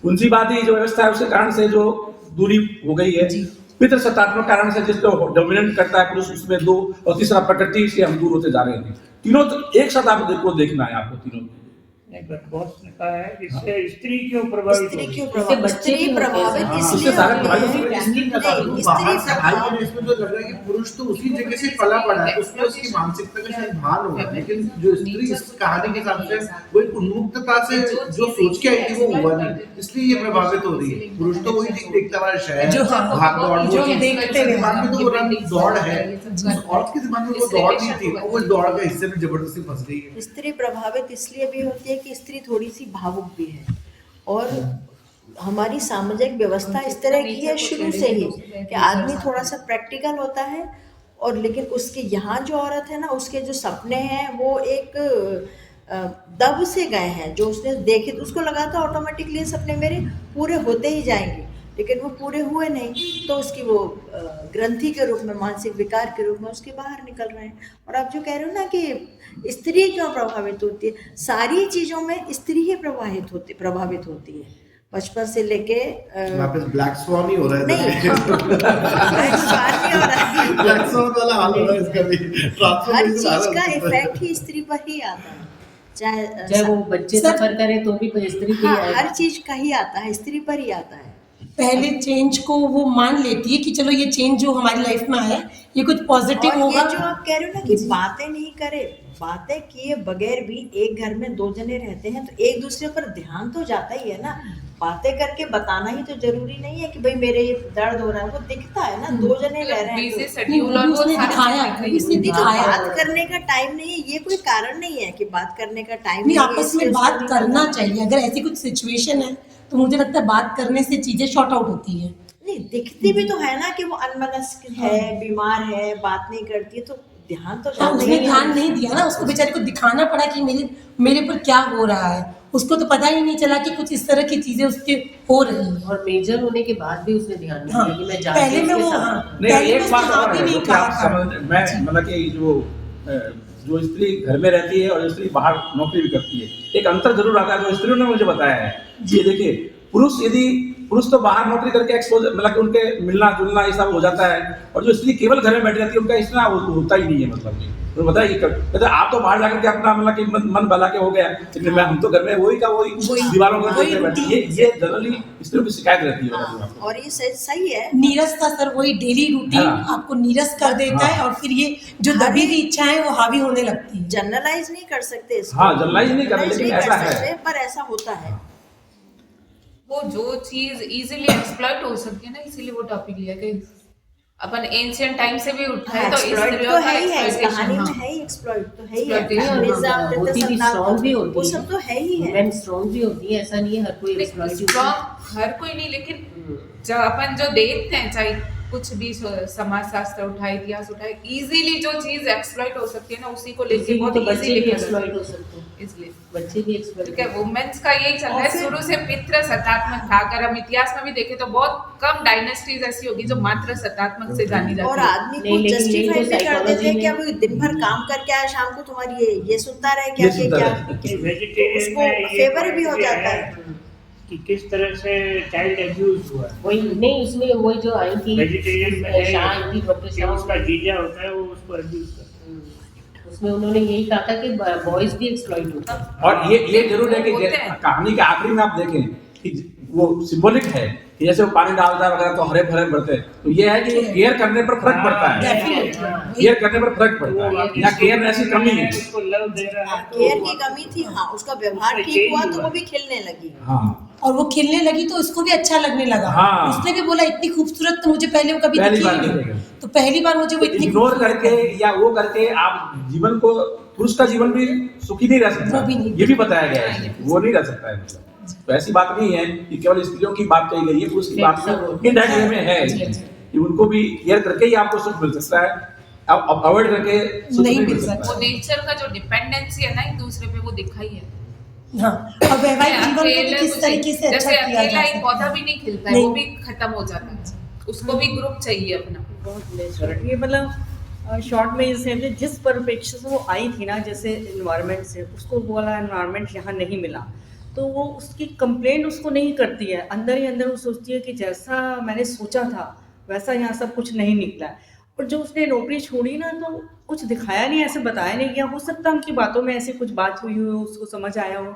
Speaker 2: पूंजीवादी जो व्यवस्था है उसके कारण से जो दूरी हो गई है, पितृसत्तात्मक कारण से जिसको डोमिनेट करता है पुरुष उसमें 2, और तीसरा प्रकृति से हम दूर होते जा रहे हैं। तीनों तो एक साथ आपको देखना है, आपको तीनों
Speaker 6: नहीं, पर बॉस ने कहा है इससे स्त्री क्यों प्रभावित
Speaker 7: स्त्री
Speaker 6: होगी?
Speaker 7: क्यों
Speaker 5: इससे
Speaker 7: प्रभावित,
Speaker 5: बच्चे
Speaker 7: स्त्री
Speaker 5: भी होते हैं।
Speaker 7: प्रभावित
Speaker 5: हाँ,
Speaker 7: इसलिए
Speaker 2: उससे सारे
Speaker 7: होती
Speaker 2: भाई
Speaker 7: है।
Speaker 2: लोग
Speaker 10: इसलिए बता दूं,
Speaker 7: नहीं,
Speaker 10: बाहर
Speaker 7: स्त्री
Speaker 10: से आई
Speaker 7: प्रभाव-
Speaker 10: है, इसमें जो लग रहा है कि पुरुष तो उसी जगह से पला पड़ा है, उसमें उसकी मानसिकता का शायद भान होगा, लेकिन जो स्त्री इस कहानी के हिसाब से वो एक उन्मुक्तता से जो सोच के आई थी वो हुआ नहीं, इसलिए ये प्रभावित हो रही है। पुरुष तो वही चीज देखता हुआ शहर
Speaker 8: जो हाँ,
Speaker 10: भाग दौड़,
Speaker 8: जो
Speaker 10: वो चीज
Speaker 8: देखते
Speaker 10: उसके
Speaker 8: हैं।
Speaker 10: दिमाग में तो वो रंग दौड़ है, उस औरत के दिमाग में वो दौड़ नहीं थी, वो दौड़ के हिस्से में जबरदस्ती फंस गई है।
Speaker 7: स्त्री प्रभावित इसलिए भी होती है कि स्त्री थोड़ी सी भावुक भी है, और हमारी सामाजिक व्यवस्था इस तरह की है शुरू से ही कि आदमी थोड़ा सा प्रैक्टिकल होता है, और लेकिन उसके यहाँ जो औरत है ना उसके जो सपने हैं वो एक दब से गए हैं, जो उसने देखे तो उसको लगा था ऑटोमेटिकली सपने मेरे पूरे होते ही जाएंगे, लेकिन वो पूरे हुए नहीं, तो उसकी वो ग्रंथि के रूप में, मानसिक विकार के रूप में उसके बाहर निकल रहे हैं। और आप जो कह रहे हो ना कि स्त्री क्यों प्रभावित होती है, सारी चीज़ों में स्त्री ही प्रभावित होती है, बचपन से लेके
Speaker 10: वापस ब्लैक स्वान ही हो रहा है।
Speaker 7: नहीं नहीं हो रहा है,
Speaker 10: ब्लैक स्वान वाला हाल हो रहा है इसका भी।
Speaker 7: हर चीज का इफेक्ट ही स्त्री पर ही आता है,
Speaker 5: चाहे वो बच्चे
Speaker 8: सर-
Speaker 5: सफर करें तो भी स्त्री पे
Speaker 7: हाँ,
Speaker 5: ही आएगा।
Speaker 7: हर चीज का ही आता है, स्त्री पर ही आता है।
Speaker 8: पहले चेंज को वो मान लेती है कि चलो ये चेंज जो हमारी लाइफ में आया ये कुछ पॉजिटिव
Speaker 7: और
Speaker 8: होगा।
Speaker 7: ये जो आप कह रहे हो ना कि बातें नहीं करे, बातें किए बगैर भी एक घर में 2 जने रहते हैं तो एक दूसरे पर ध्यान तो जाता ही है ना। बातें करके बताना ही तो जरूरी नहीं है कि भाई मेरे ये दर्द हो रहा है, वो दिखता है ना, 2 जने रह रहे
Speaker 4: बिजी
Speaker 7: हैं तो।
Speaker 4: शेड्यूल और वो
Speaker 8: उसने
Speaker 4: सारी
Speaker 8: दिखाया,
Speaker 4: चीजें
Speaker 8: उसने
Speaker 7: देखो,
Speaker 8: दिखाया।
Speaker 7: बात करने का टाइम नहीं है, ये कोई कारण नहीं है कि बात करने का टाइम
Speaker 8: नहीं,
Speaker 7: है,
Speaker 8: आपस
Speaker 7: इसलिए
Speaker 8: में
Speaker 7: उसको
Speaker 8: बात
Speaker 7: नहीं
Speaker 8: करना
Speaker 7: करना।
Speaker 8: चाहिए। अगर ऐसी कुछ सिचुएशन है तो मुझे लगता है बात करने से चीजें शॉर्ट आउट होती है।
Speaker 7: नहीं, दिखती भी तो है ना कि वो अनमनस्क है, बीमार है, बात नहीं करती है, तो ध्यान तो
Speaker 8: हाँ,
Speaker 7: जाता
Speaker 8: उसने
Speaker 7: ही है।
Speaker 8: ध्यान नहीं दिया ना, उसको बेचारे को दिखाना पड़ा कि मेरे पर क्या हो रहा है। उसको तो पता ही नहीं चला कि कुछ इस तरह की चीजें उसके हो रही हैं।
Speaker 5: और मेजर होने के बाद भी उसने ध्यान नहीं
Speaker 8: हाँ,
Speaker 5: दिया कि मैं जानती
Speaker 8: पहले में
Speaker 5: उसके
Speaker 8: वो
Speaker 5: साथ
Speaker 8: हाँ,
Speaker 5: हूँ।
Speaker 2: नहीं,
Speaker 8: पहले
Speaker 2: एक
Speaker 8: में
Speaker 2: बात
Speaker 8: उसने हाँ
Speaker 2: और
Speaker 8: भी
Speaker 2: है,
Speaker 8: नहीं
Speaker 2: जो कि
Speaker 8: कहा
Speaker 2: आप
Speaker 8: था।
Speaker 2: मैं मतलब कि जो स्त्री घर में रहती है और जो स्त्री बाहर नौकरी भी करती है, एक अंतर जरूर आता है जो स्त्रियों ने मुझे बताया है। ये देखिए, पुरुष तो बाहर नौकरी करके एक्सपोज, मतलब कि उनके मिलना जुलना ये सब हो जाता है, और जो स्त्री केवल घर में बैठी रहती है उनका इतना होता ही नहीं है। मतलब तो बताइए, कहते आप तो बाहर जाकर के अपना मतलब कि मन बना के हो गया, लेकिन हम तो घर में वही दीवारों पर देखते बैठे। ये जनरली स्त्रियों की शिकायत रहती है।
Speaker 7: हाँ, और ये सही है।
Speaker 8: नीरस था सर, वही डेली रूटीन
Speaker 2: हाँ।
Speaker 8: आपको नीरस कर देता है, और फिर ये जो दबी हुई इच्छाएं वो हावी होने लगती है।
Speaker 7: जनरलाइज नहीं कर सकते इसको।
Speaker 2: हाँ, generalize नहीं कर सकते,
Speaker 7: Generalize
Speaker 2: लेकिन
Speaker 7: नहीं कर
Speaker 2: ऐसा है।
Speaker 7: सकते, पर ऐसा होता है।
Speaker 4: वो जो चीज इजीली एक्सप्लॉइट हो सकती है ना, इसीलिए वो टॉपिक लिया कि अपन एंशियंट टाइम से भी उठाए तो
Speaker 7: एक्सप्लॉइट
Speaker 4: स्त्रियों
Speaker 7: तो
Speaker 4: का
Speaker 7: है ही है, इस
Speaker 4: exploitation,
Speaker 7: कहानी में
Speaker 4: हाँ।
Speaker 7: है ही, एक्सप्लॉइट तो है ही है।
Speaker 4: Exploitation,
Speaker 7: निजाम,
Speaker 5: होती भी
Speaker 7: सत्ता,
Speaker 5: स्ट्रॉन्ग भी होती
Speaker 7: वो
Speaker 5: है।
Speaker 7: सब तो है ही है।
Speaker 5: वुमेन स्ट्रॉन्ग भी होती है, ऐसा नहीं है हर कोई exploit ही होती है।
Speaker 4: स्ट्रॉन्ग हर कोई नहीं, लेकिन जब अपन जो देखते हैं, चाहे कुछ भी समाज शास्त्र उठाए, इतिहास उठाए, इजीली जो चीज एक्सप्लॉइट हो सकती है ना, उसी को लेके
Speaker 5: इसीलिए
Speaker 4: बहुत
Speaker 5: तो बच्चे
Speaker 4: इजीली
Speaker 5: भी एक्सप्लॉइट हो सकते हैं,
Speaker 4: इसलिए
Speaker 5: बच्चे भी एक्सप्लॉइट
Speaker 4: ठीक है। वुमेन्स का यही चल रहा है शुरू से, पितृ सत्तात्मक था। अगर हम इतिहास में भी देखें तो बहुत कम डायनेस्टीज ऐसी होगी जो मात्र सत्तात्मक से जानी जाती
Speaker 7: और
Speaker 4: है।
Speaker 7: आदमी को
Speaker 5: नहीं, लेकिन
Speaker 7: जस्टिफाई
Speaker 5: यही तो
Speaker 7: भी कर देते हैं
Speaker 5: psychology
Speaker 7: कि
Speaker 5: में-
Speaker 7: अब दिन भर काम करके आया, शाम को तुम्हारी ये सुनता रहे क्या,
Speaker 2: ये सुनता
Speaker 7: क्या
Speaker 2: रहे।
Speaker 6: वेजिटेरियन
Speaker 7: उसको
Speaker 6: में ये
Speaker 7: फेवर भी हो
Speaker 6: किया
Speaker 7: जाता
Speaker 6: है
Speaker 7: है।
Speaker 6: कि किस तरह से चाइल्ड एब्यूज हुआ है।
Speaker 5: वही नहीं, उसमें वही जो आई थी
Speaker 6: वेजिटेरियन में
Speaker 5: शाह आई थी, डॉक्टर
Speaker 6: कि
Speaker 5: शाह,
Speaker 6: उसका जीजा होता है वो उसको एब्यूज करता है।
Speaker 5: उसमें उन्होंने यही कहा था कि बॉयज भी एक्सप्लॉइट होते हैं।
Speaker 2: और ये जरूर है कि
Speaker 4: होते हैं।
Speaker 2: कहानी के आखिरी में आप देखें कि वो सिंबॉलिक है कि जैसे वो पानी डालता है वगैरह तो हरे भरे बढ़ते हैं, तो ये है कि केयर करने पर फर्क पड़ता है।
Speaker 8: Definitely।
Speaker 2: केयर करने पर फर्क पड़ता है, यहाँ केयर में ऐसी कमी है।
Speaker 6: उसको लव दे रहा है तो
Speaker 7: केयर की कमी थी, हाँ, उसका व्यवहार
Speaker 6: उसमें
Speaker 7: ठीक
Speaker 6: change
Speaker 7: हुआ तो
Speaker 6: हुआ।
Speaker 7: वो भी खिलने लगी।
Speaker 2: हाँ,
Speaker 8: और वो खेलने लगी तो उसको भी अच्छा लगने लगा।
Speaker 2: हाँ।
Speaker 8: उसने भी बोला इतनी खूबसूरत तो मुझे पहले वो कभी
Speaker 2: पहली
Speaker 8: दिखी
Speaker 2: बार
Speaker 8: ही
Speaker 2: नहीं
Speaker 8: नहीं,
Speaker 2: देखा।
Speaker 8: तो पहली बार मुझे वो इतनी
Speaker 2: इग्नोर
Speaker 8: खूबसूरत
Speaker 2: करके या वो करके आप जीवन को, पुरुष का जीवन भी सुखी नहीं रह सकता,
Speaker 8: वो भी नहीं।
Speaker 2: ये भी बताया गया है, वो नहीं रह सकता है। मतलब तो ऐसी बात नहीं है कि केवल स्त्रियों की बात कही गई है, पुरुष की बात भी इनडायरेक्ट वे में है कि उनको भी केयर करके ही आपको सुख मिल सकता है, अब अवॉइड करके सुख
Speaker 8: नहीं
Speaker 2: नहीं
Speaker 8: मिल
Speaker 2: मिल
Speaker 8: सकता।
Speaker 2: सकता
Speaker 4: वो नेचर का जो डिपेंडेंसी है ना एक दूसरे पे, वो दिखा ही है।
Speaker 8: हाँ, और वैवाहिक जीवन को भी
Speaker 4: अकेले
Speaker 8: किस
Speaker 4: कुछ-
Speaker 8: तरीके से अच्छा
Speaker 4: जैसे
Speaker 8: किया
Speaker 4: अकेला
Speaker 8: जा
Speaker 4: एक
Speaker 8: सकता
Speaker 4: पौधा
Speaker 8: है।
Speaker 4: भी नहीं खिलता है,
Speaker 8: नहीं।
Speaker 4: वो भी खत्म हो जाता है, उसको भी ग्रुप चाहिए अपना।
Speaker 11: बहुत नेचुरल ये मतलब शॉर्ट में जैसे जिस परिप्रेक्ष्य से वो आई थी ना, जैसे इन्वायरमेंट से, उसको वो वाला इन्वायरमेंट यहाँ नहीं मिला, तो वो उसकी कंप्लेंट उसको नहीं करती है, अंदर ही अंदर वो सोचती है कि जैसा मैंने सोचा था वैसा यहाँ सब कुछ नहीं निकला है। और जो उसने नौकरी छोड़ी ना, तो कुछ दिखाया नहीं, ऐसे बताया नहीं गया। हो सकता है उनकी बातों में ऐसी कुछ बात हुई हो, उसको समझ आया हो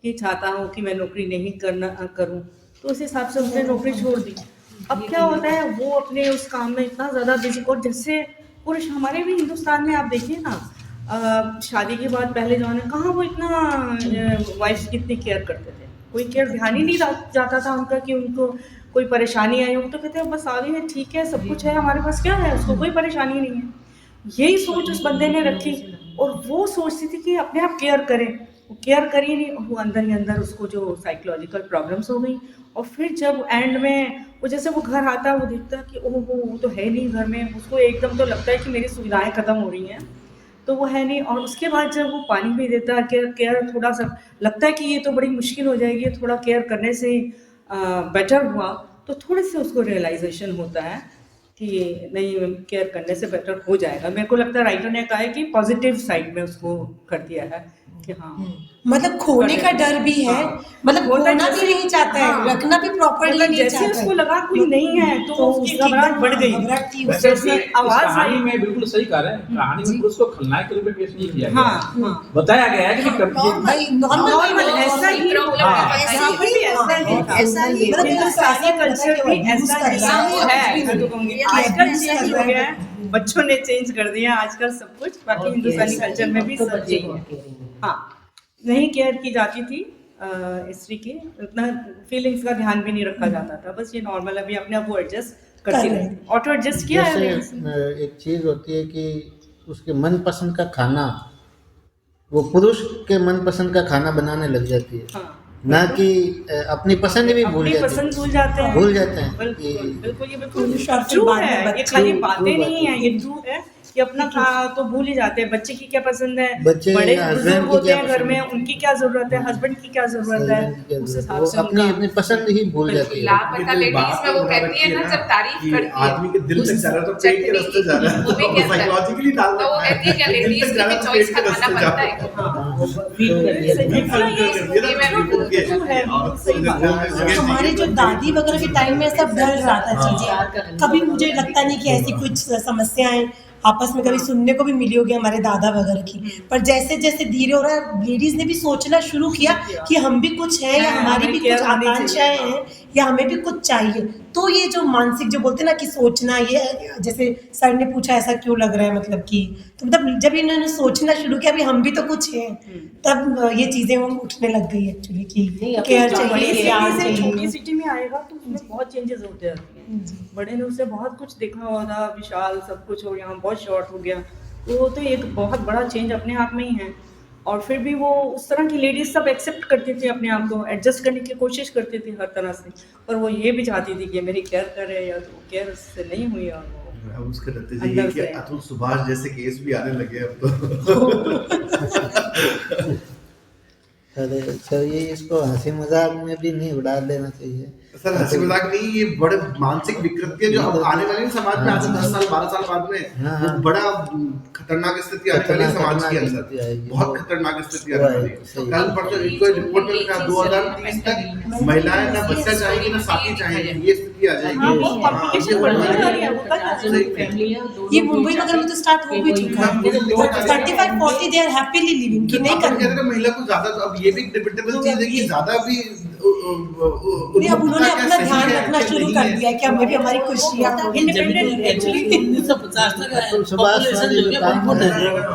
Speaker 11: कि चाहता हूँ कि मैं नौकरी नहीं करूँ, तो उस हिसाब से उसने नौकरी छोड़ दी। अब क्या होता है, वो अपने उस काम में इतना ज़्यादा बिजी, और जैसे पुरुष हमारे भी हिंदुस्तान में आप देखिए ना, शादी के बाद पहले ज़माने में कहाँ वो इतना वाइफ की इतनी केयर करते थे, कोई केयर ध्यान ही नहीं जाता था उनका कि उनको कोई परेशानी आई हो, तो कहते हैं बस आ गई है, ठीक है, सब कुछ है हमारे पास, क्या है, उसको कोई परेशानी नहीं है। यही सोच उस बंदे ने रखी, और वो सोचती थी कि अपने आप केयर करें, वो केयर करी नहीं, और वो अंदर ही अंदर उसको जो साइकोलॉजिकल प्रॉब्लम्स हो गई। और फिर जब एंड में वो जैसे वो घर आता है, वो देखता है कि ओह वो तो है नहीं घर में, उसको एकदम तो लगता है कि मेरी सुविधाएं ख़त्म हो रही हैं, तो वो है नहीं। और उसके बाद जब वो पानी भी देता है, केयर थोड़ा सा लगता है कि ये तो बड़ी मुश्किल हो जाएगी, थोड़ा केयर करने से बेटर हुआ, तो थोड़े से उसको रियलाइजेशन होता है कि नहीं, केयर करने से बेटर हो जाएगा। मेरे को लगता है राइटर ने कहा है कि पॉजिटिव साइड में उसको कर दिया है कि हाँ,
Speaker 8: मतलब खोने का डर भी है, मतलब खोना भी नहीं चाहता है, रखना भी प्रॉपर्ली
Speaker 11: मतलब
Speaker 8: नहीं
Speaker 11: जैसे
Speaker 8: चाहता
Speaker 11: उसको
Speaker 8: है।
Speaker 11: लगा कोई नहीं है, तो उसकी घबराहट बढ़ गई।
Speaker 8: घबराहट थी
Speaker 2: वैसे
Speaker 8: उससे।
Speaker 2: इस कहानी में बिल्कुल सही कह रहे हैं, कहानी में पुरुष को खलनायक के रूप में पेश नहीं किया गया,
Speaker 11: हाँ,
Speaker 2: बताया गया है कि
Speaker 8: भाई नॉर्मल
Speaker 11: ऐसा ही
Speaker 7: ऐसा ही ऐसा ही
Speaker 8: मतलब
Speaker 11: हिंदुस्तानी कल्चर भी ऐसा ही है। आजकल चेंज हो गया है, बच्चों ने चेंज कर दिया आजकल सब कुछ, बाकी हिंदुस्तानी कल्चर में भी सब चेंज है। हाँ, नहीं केयर की जाती थी स्त्री की, उतना फीलिंग्स का ध्यान भी नहीं रखा जाता था, बस ये नॉर्मल अभी अपने आप वो एडजस्ट करती रहती, ऑटो एडजस्ट किया है।
Speaker 9: जैसे एक चीज़ होती है कि उसके मनपसंद का खाना, वो पुरुष के मनपसंद का खाना बनाने लग जाती है,
Speaker 11: हाँ,
Speaker 9: ना कि अपनी पसंद भी भूल
Speaker 11: अपनी
Speaker 9: जाती
Speaker 11: पसंद
Speaker 9: है,
Speaker 11: भूल जाते हैं,
Speaker 9: भूल जाते हैं
Speaker 11: बिल्कुल
Speaker 9: कि
Speaker 11: बिल्कुल, ये बिल्कुल
Speaker 8: पुरुष और फिर
Speaker 11: ट्रू
Speaker 8: बाद में
Speaker 11: है, ये
Speaker 8: बच्चे।
Speaker 11: खाली
Speaker 9: True
Speaker 11: बातें
Speaker 9: बात
Speaker 11: नहीं
Speaker 9: है।
Speaker 11: है, ये ट्रू है कि अपना तो भूल ही जाते हैं। बच्चे की क्या पसंद है,
Speaker 9: बच्चे
Speaker 11: बड़े
Speaker 9: या
Speaker 11: बुजुर्ग
Speaker 9: husband की
Speaker 11: होते
Speaker 9: क्या
Speaker 11: हैं घर
Speaker 9: पसंद
Speaker 11: में,
Speaker 9: है।
Speaker 11: उनकी क्या जरूरत है, हस्बैंड की क्या जरूरत है, उस हिसाब
Speaker 9: वो
Speaker 11: से
Speaker 9: अपनी
Speaker 11: उनका
Speaker 9: अपनी पसंद ही भूल जाती है।
Speaker 4: लापता लेडीज में वो कहती है ना, जब तारीफ करती है
Speaker 10: आदमी के दिल तक जा रहा है तो पेट के रास्ते जा रहा है,
Speaker 4: वो भी
Speaker 10: तो
Speaker 4: कहता है।
Speaker 10: साइकोलॉजिकली डाल
Speaker 4: तो वो कहती है क्या लेडीज की भी चॉइस का खाना बनता है।
Speaker 8: हमारे जो दादी वगैरह के टाइम में सब ढल रहा था चीजें, कभी मुझे लगता नहीं कि ऐसी कुछ समस्याएं आपस में कभी सुनने को भी मिली होगी हमारे दादा वगैरह की, पर जैसे जैसे धीरे हो रहा है, लेडीज ने भी सोचना शुरू किया कि हम भी कुछ है, या हमारी भी कुछ आकांक्षाएं हैं, या हमें भी कुछ चाहिए। तो ये जो मानसिक जो बोलते हैं ना कि सोचना, ये जैसे सर ने पूछा ऐसा क्यों लग रहा है, मतलब कि तो मतलब जब इन्होंने सोचना शुरू किया भी हम भी तो कुछ हैं, तब ये चीजें वो उठने लग गई एक्चुअली कि केयर चाहिए, प्यार
Speaker 11: छोटी
Speaker 8: चाहिए।
Speaker 11: सिटी में आएगा तो उसमें बहुत चेंजेस होते हैं। बड़े ने उससे बहुत कुछ देखा हुआ था, विशाल सब कुछ हो गया, बहुत शॉर्ट हो गया, तो वो तो एक बहुत बड़ा चेंज अपने आप में ही है। और फिर भी वो उस तरह की लेडीज सब एक्सेप्ट करती थी, अपने आप को एडजस्ट करने की कोशिश करती थी हर तरह से, पर वो ये भी चाहती थी कि मेरी केयर करे, या तो केयर उससे नहीं हुई, और वो
Speaker 10: अब उसके नतीजे ये कि अतुल सुभाष जैसे केस भी आने लगे अब तो।
Speaker 9: अरे सर, ये इसको हंसी मजाक में भी नहीं उड़ा देना चाहिए
Speaker 10: सर। हंसी मजाक नहीं, ये बड़े मानसिक विकृतियां जो अब आने वाली समाज में, आज से 10 साल 12 साल बाद में वो बड़ा खतरनाक स्थिति आने वाली है समाज के अंदर, बहुत खतरनाक स्थिति आने वाली है। कल परसों कोई रिपोर्ट में लिखा 2030 तक महिलाएं ना बच्चा चाहेगी ना साथी चाहेगी, ये स्थिति आ जाएगी।
Speaker 8: ये मुंबई वगैरह में तो स्टार्ट हो भी चुका है, 35-40 दे आर हैप्पीली लिविंग कि नहीं करना।
Speaker 10: महिला को ज्यादा, तो अब ये भी डिबेटेबल चीज है कि ज्यादा भी
Speaker 8: नहीं, अब उन्होंने अपना ध्यान रखना शुरू कर दिया है कि हमें भी हमारी खुशियाँ
Speaker 11: इंडिपेंडेंट एक्चुअली 1950 तक पॉपुलेशन जो है बहुत है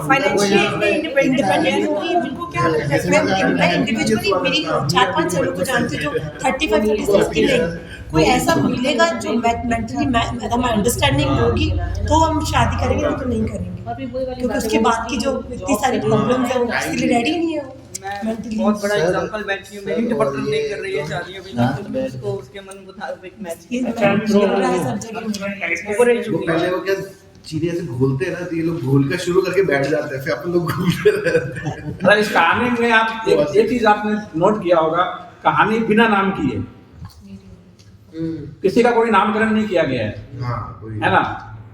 Speaker 8: फाइनेंशियली इंडिपेंडेंट होगी, जिनको क्या मैं इंडिविजुअली मेरी 4-5 लोगों को जानती हूँ जो 35-36 की नहीं, कोई ऐसा मिलेगा जो मेंटली अगर अंडरस्टैंडिंग होगी तो हम शादी करेंगे, नहीं तो नहीं करेंगे, क्योंकि उसके बाद की जो इतनी सारी प्रॉब्लम्स है वो उसके लिए रेडी नहीं है।
Speaker 11: मैं बहुत बड़ा एग्जांपल बैठी हूँ, मेरी डॉटर नहीं कर रही है शादी अभी तक, तो उसको उसके मन मुताबिक मैच
Speaker 10: वो पहले वो क्या चीजें ऐसे घोलते हैं ना, तो ये लोग घोल का शुरू करके बैठ जाते हैं, फिर अपन लोग घूमते रहते हैं।
Speaker 2: इस कहानी में आप एक चीज आपने नोट किया होगा, कहानी बिना नाम की है, किसी का कोई नामकरण नहीं किया गया है, है ना।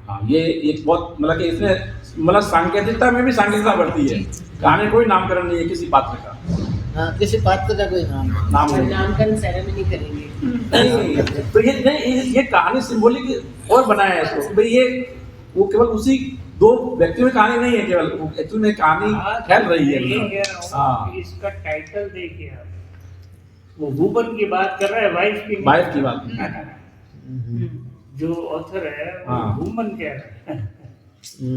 Speaker 2: हाँ, ये एक बहुत मतलब कि इसमें मतलब सांकेतिकता में भी सांकेतिकता बढ़ती है। कहानी कोई नामकरण नहीं है किसी पात्र का।
Speaker 9: हाँ, किसी पात्र का कोई नाम नहीं।
Speaker 5: नामकरण सेरेमनी करेंगे
Speaker 2: नहीं, तो ये नहीं, ये कहानी सिंबॉलिक और बनाया है इसको भाई, ये वो केवल उसी दो व्यक्तियों में कहानी नहीं है, केवल एक्चुअली में कहानी फैल रही है। हाँ,
Speaker 6: इसका टाइटल देखिए आप, वो वुमन की बात कर रहा है, वाइफ की
Speaker 2: बात
Speaker 6: जो ऑथर है वो वुमन कह रहा है,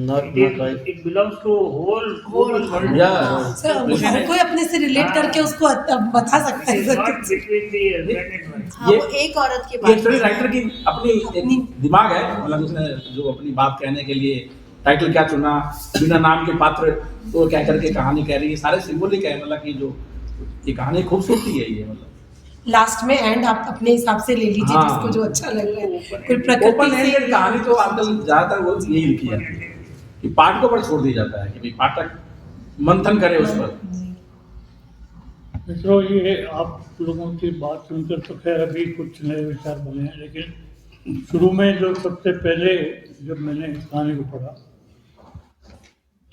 Speaker 9: not wife.
Speaker 6: It belongs to whole world.
Speaker 8: Sir हर कोई अपने से रिलेट करके उसको बता सकता है sir.
Speaker 6: Between the husband and wife.
Speaker 7: हाँ, वो एक औरत की
Speaker 2: ये
Speaker 7: बात
Speaker 2: स्टोरी राइटर की अपनी एक दिमाग है, मतलब उसने जो अपनी बात कहने के लिए टाइटल क्या चुना, बिना नाम के पात्र तो कह करके कहानी कह रही है, सारे सिंबॉलिक है, मतलब कि जो ये कहानी खूबसूरती है ये, मतलब
Speaker 8: लास्ट में एंड आप अपने हिसाब से ले लीजिए
Speaker 2: हाँ।
Speaker 8: जिसको जो अच्छा लग रहा है। कोई
Speaker 2: ओपन
Speaker 8: प्रकृति
Speaker 2: एंडेड
Speaker 8: से
Speaker 2: कहानी तो आजकल ज्यादातर वो यही लिखी है कि पाठकों पर छोड़ दिया जाता है कि भाई पाठक मंथन करे उस पर।
Speaker 3: मित्रों, ये आप लोगों की बात सुनकर तो खैर अभी कुछ नए विचार बने हैं, लेकिन शुरू में जो सबसे पहले जब मैंने इस कहानी को पढ़ा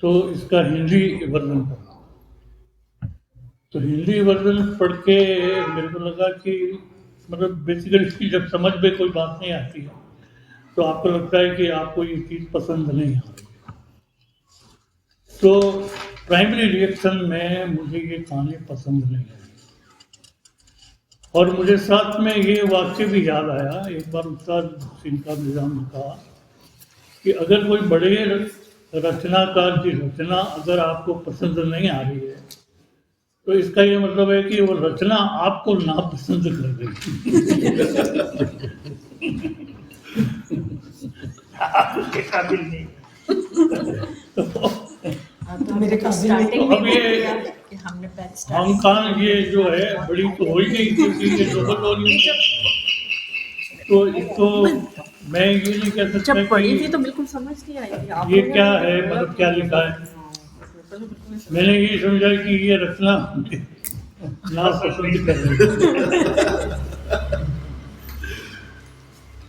Speaker 3: तो इसका हिंदी वर्जन पढ़ा, तो हिंदी वर्जन पढ़ के मेरे को लगा कि मतलब बेसिकली जब समझ में कोई बात नहीं आती है तो आपको लगता है कि आपको ये चीज़ पसंद नहीं आ रही है। तो प्राइमरी रिएक्शन में मुझे ये कहानी पसंद नहीं आई, और मुझे साथ में ये वाक्य भी याद आया। एक बार उस्ताद सिंह निज़ाम ने कहा कि अगर कोई बड़े रचनाकार की रचना अगर आपको पसंद नहीं आ रही है तो इसका ये मतलब है कि वो रचना आपको नापसंद कर रही
Speaker 6: उसके काबिल नहीं।
Speaker 8: तो मेरे
Speaker 11: स्टार्टिंग
Speaker 3: अब
Speaker 11: में
Speaker 3: ये
Speaker 11: हमने
Speaker 3: हांगकांग ये जो है बड़ी तो हो ही गई क्योंकि ये ग्लोबल वॉर्मिंग, तो इसको मैं ये नहीं कह सकता
Speaker 11: जब पढ़ी थी
Speaker 3: कि
Speaker 11: तो बिल्कुल समझ नहीं आई थी। आप
Speaker 3: ये क्या है, मतलब क्या लिखा है। मैंने ये समझा कि ये रचना नापसंद कर रही है,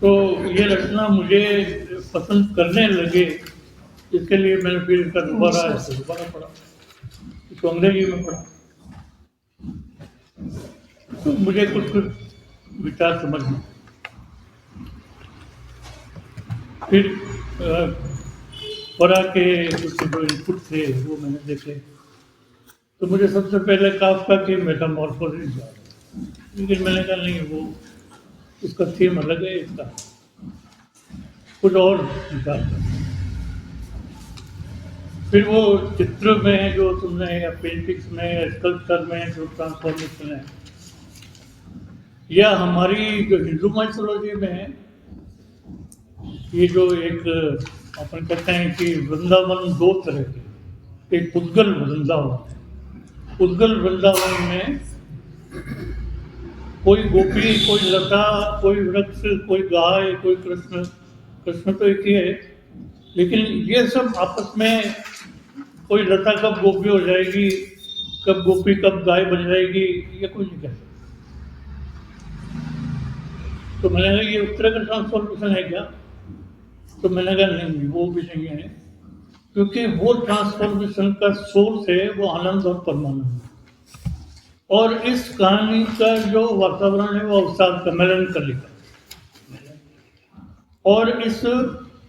Speaker 3: तो ये रचना मुझे पसंद करने लगे, इसके लिए मैंने फिर इसका दोबारा पढ़ा, इसको अंग्रेजी में पढ़ा, तो मुझे कुछ विचार समझ में, फिर पढ़ा के उसके जो इनपुट थे वो मैंने देखे, तो मुझे सबसे पहले काफ्का की मेटामॉर्फोसिस याद है, लेकिन मैंने कहा नहीं, वो उसका थीम अलग है, इसका कुछ और विचार था। फिर वो चित्र में जो तुमने या पेंटिंग्स में या स्कल्पचर में जो ट्रांसफॉर्मेशन है, या हमारी जो हिंदू माइथोलॉजी में है, ये जो एक अपन कहते हैं कि वृंदावन दो तरह के, एक उद्गल वृंदावन है। उद्गल वृंदावन में कोई गोपी, कोई लता, कोई वृक्ष, कोई गाय, कोई कृष्ण, कृष्ण तो एक ही है, लेकिन ये सब आपस में कोई लता कब गोपी हो जाएगी, कब गोपी कब गाय बन जाएगी, ये कोई नहीं कह सकता। तो मैंने कहा ये उस तरह का ट्रांसफॉर्मेशन है क्या, तो मैंने कहा नहीं, वो भी नहीं है, क्योंकि वो ट्रांसफॉर्मेशन का सोर्स है वो आनंद और परमानंद, और इस कहानी का जो वातावरण है वो अवसाद का, मेलंकली का, और इस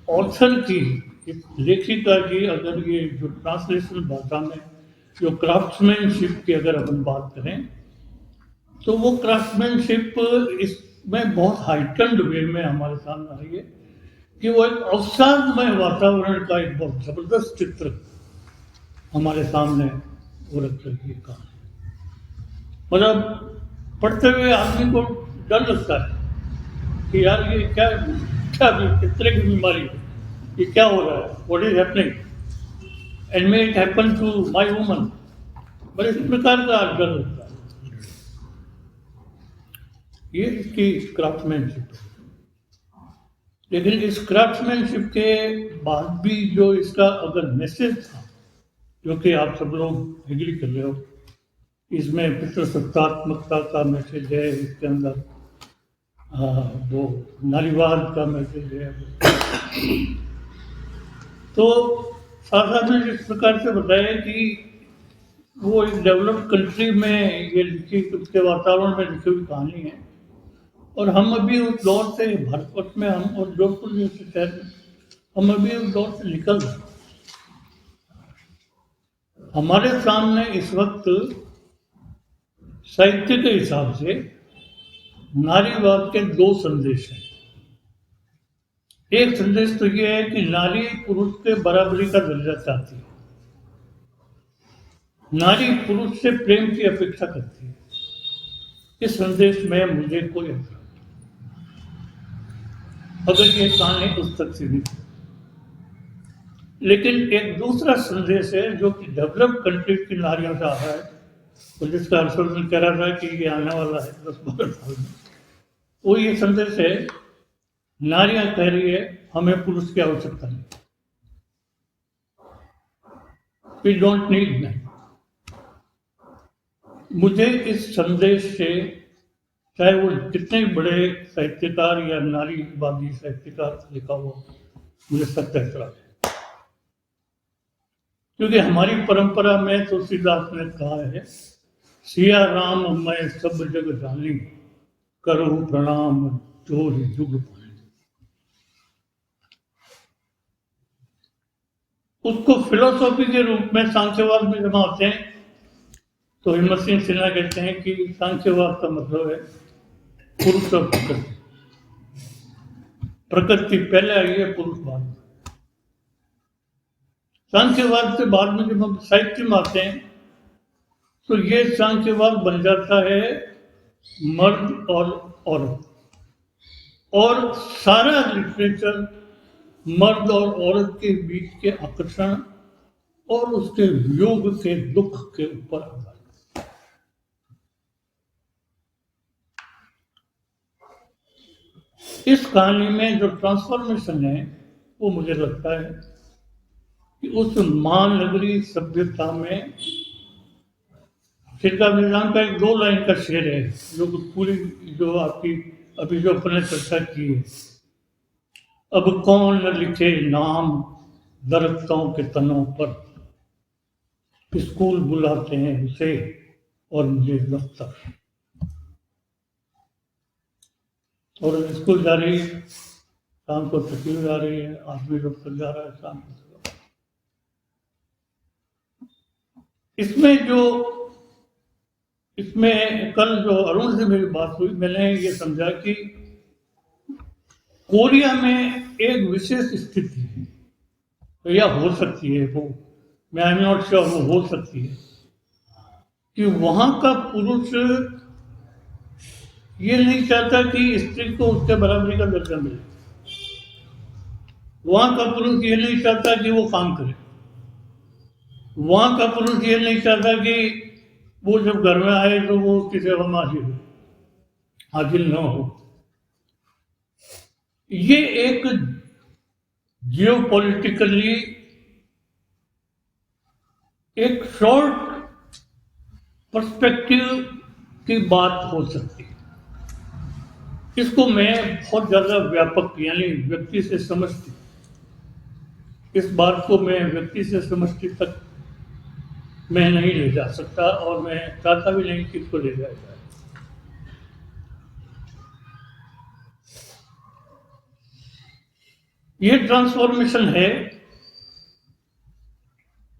Speaker 3: ऑथर की, इस लेखिका की अगर ये जो ट्रांसलेशन भाषा में जो क्राफ्ट्समैनशिप की अगर अपन बात करें तो वो क्राफ्टमैनशिप इसमें बहुत हाइटेंड वे में हमारे सामने आई है कि वो एक अवसादमय वातावरण का एक बहुत जबरदस्त चित्र हमारे सामने वो रख रही है कहानी। मतलब पढ़ते हुए आदमी को डर लगता है कि यार ये क्या क्या किस तरह की बीमारी है, ये क्या हो रहा है, what is happening and may it happen to my woman. बड़े इस प्रकार का डर लगता है। ये इसकी क्राफ्टमैनशिप है। लेकिन इस क्राफ्टमैनशिप के बाद भी जो इसका अगर मैसेज था, जो कि आप सब लोग एग्री कर रहे हो, इसमें पितृसत्तात्मकता का मैसेज है, इसके अंदर वो नारीवाद का मैसेज है। तो साथ में इस प्रकार से बताया कि वो एक डेवलप्ड कंट्री में ये लिखी, उसके वातावरण में लिखी हुई कहानी है। और हम अभी उस दौर से, भारतवर्ष में हम और जोधपुर जैसे शहर में हम अभी उस दौर से निकल रहे हैं। हमारे सामने इस वक्त साहित्य के हिसाब से नारीवाद के दो संदेश हैं। एक संदेश तो यह है कि नारी पुरुष के बराबरी का दर्जा चाहती है, नारी पुरुष से प्रेम की अपेक्षा करती है। इस संदेश में मुझे कोई अंतर नहीं, अगर ये कहानी उस तक सीमित है। लेकिन एक दूसरा संदेश है जो कि डेवलप्ड कंट्री की नारियों से आ रहा है, तो जिसका हर्षवर्धन कह रहा था कि ये आने वाला है 10-12 साल में। वो ये संदेश है, नारियां कह रही है हमें पुरुष की आवश्यकता नहीं, वी डोंट नीड मैन। मुझे इस संदेश से, चाहे वो कितने बड़े साहित्यकार या नारीवादी साहित्यकार लिखा हो, मुझे सख्त ऐतराज है। क्योंकि हमारी परंपरा में तुलसीदास ने कहा है, सिया राम मैं सब जग जानी, करो प्रणाम जोर जुग पानी। उसको फिलोसॉफी के रूप में सांख्यवाद में जमा होते हैं, तो हिम्मत सिंह सिन्हा कहते हैं कि सांख्यवाद का मतलब है पुरुष और प्रकृति। प्रकृति पहले आई है, पुरुष बाद में। सांख्यवाद से बाद में जब हम साहित्य में आते हैं तो ये सांख्यवाद बन जाता है मर्द और औरत, और सारा लिटरेचर मर्द और औरत के बीच के आकर्षण और उसके वियोग के दुख के ऊपर आधारित। इस कहानी में जो ट्रांसफॉर्मेशन है वो मुझे लगता है कि उस महानगरी सभ्यता में, सिरका निजाम का एक 2 लाइन का शेर है जो पूरी, जो आपकी अभी जो अपने चर्चा की है, अब कौन न लिखे नाम दरख्तों के तनों पर, स्कूल बुलाते हैं उसे और मुझे दफ्तर। और स्कूल जा रही है, शाम को छुट्टी जा रही है, आदमी दफ्तर जा रहा है शाम को। इसमें कल जो अरुण से मेरी बात हुई, मैंने ये समझा कि कोरिया में एक विशेष स्थिति है, तो या हो सकती है, वो मैं आई एम नॉट श्योर, वो हो सकती है कि वहां का पुरुष ये नहीं चाहता कि स्त्री को उसके बराबरी का दर्जा मिले। वहां का पुरुष ये नहीं चाहता कि वो काम करे। वहां का पुरुष ये नहीं चाहता कि वो जब घर में आए तो वो उसकी सेवा में हाजिर न हो। ये एक जियोपॉलिटिकली एक शॉर्ट पर्सपेक्टिव की बात हो सकती है। इसको मैं बहुत ज्यादा व्यापक, यानी व्यक्ति से समष्टि, इस बात को मैं व्यक्ति से समष्टि तक मैं नहीं ले जा सकता, और मैं चाहता भी नहीं कि इसको ले जाया जाए। ये ट्रांसफॉर्मेशन है,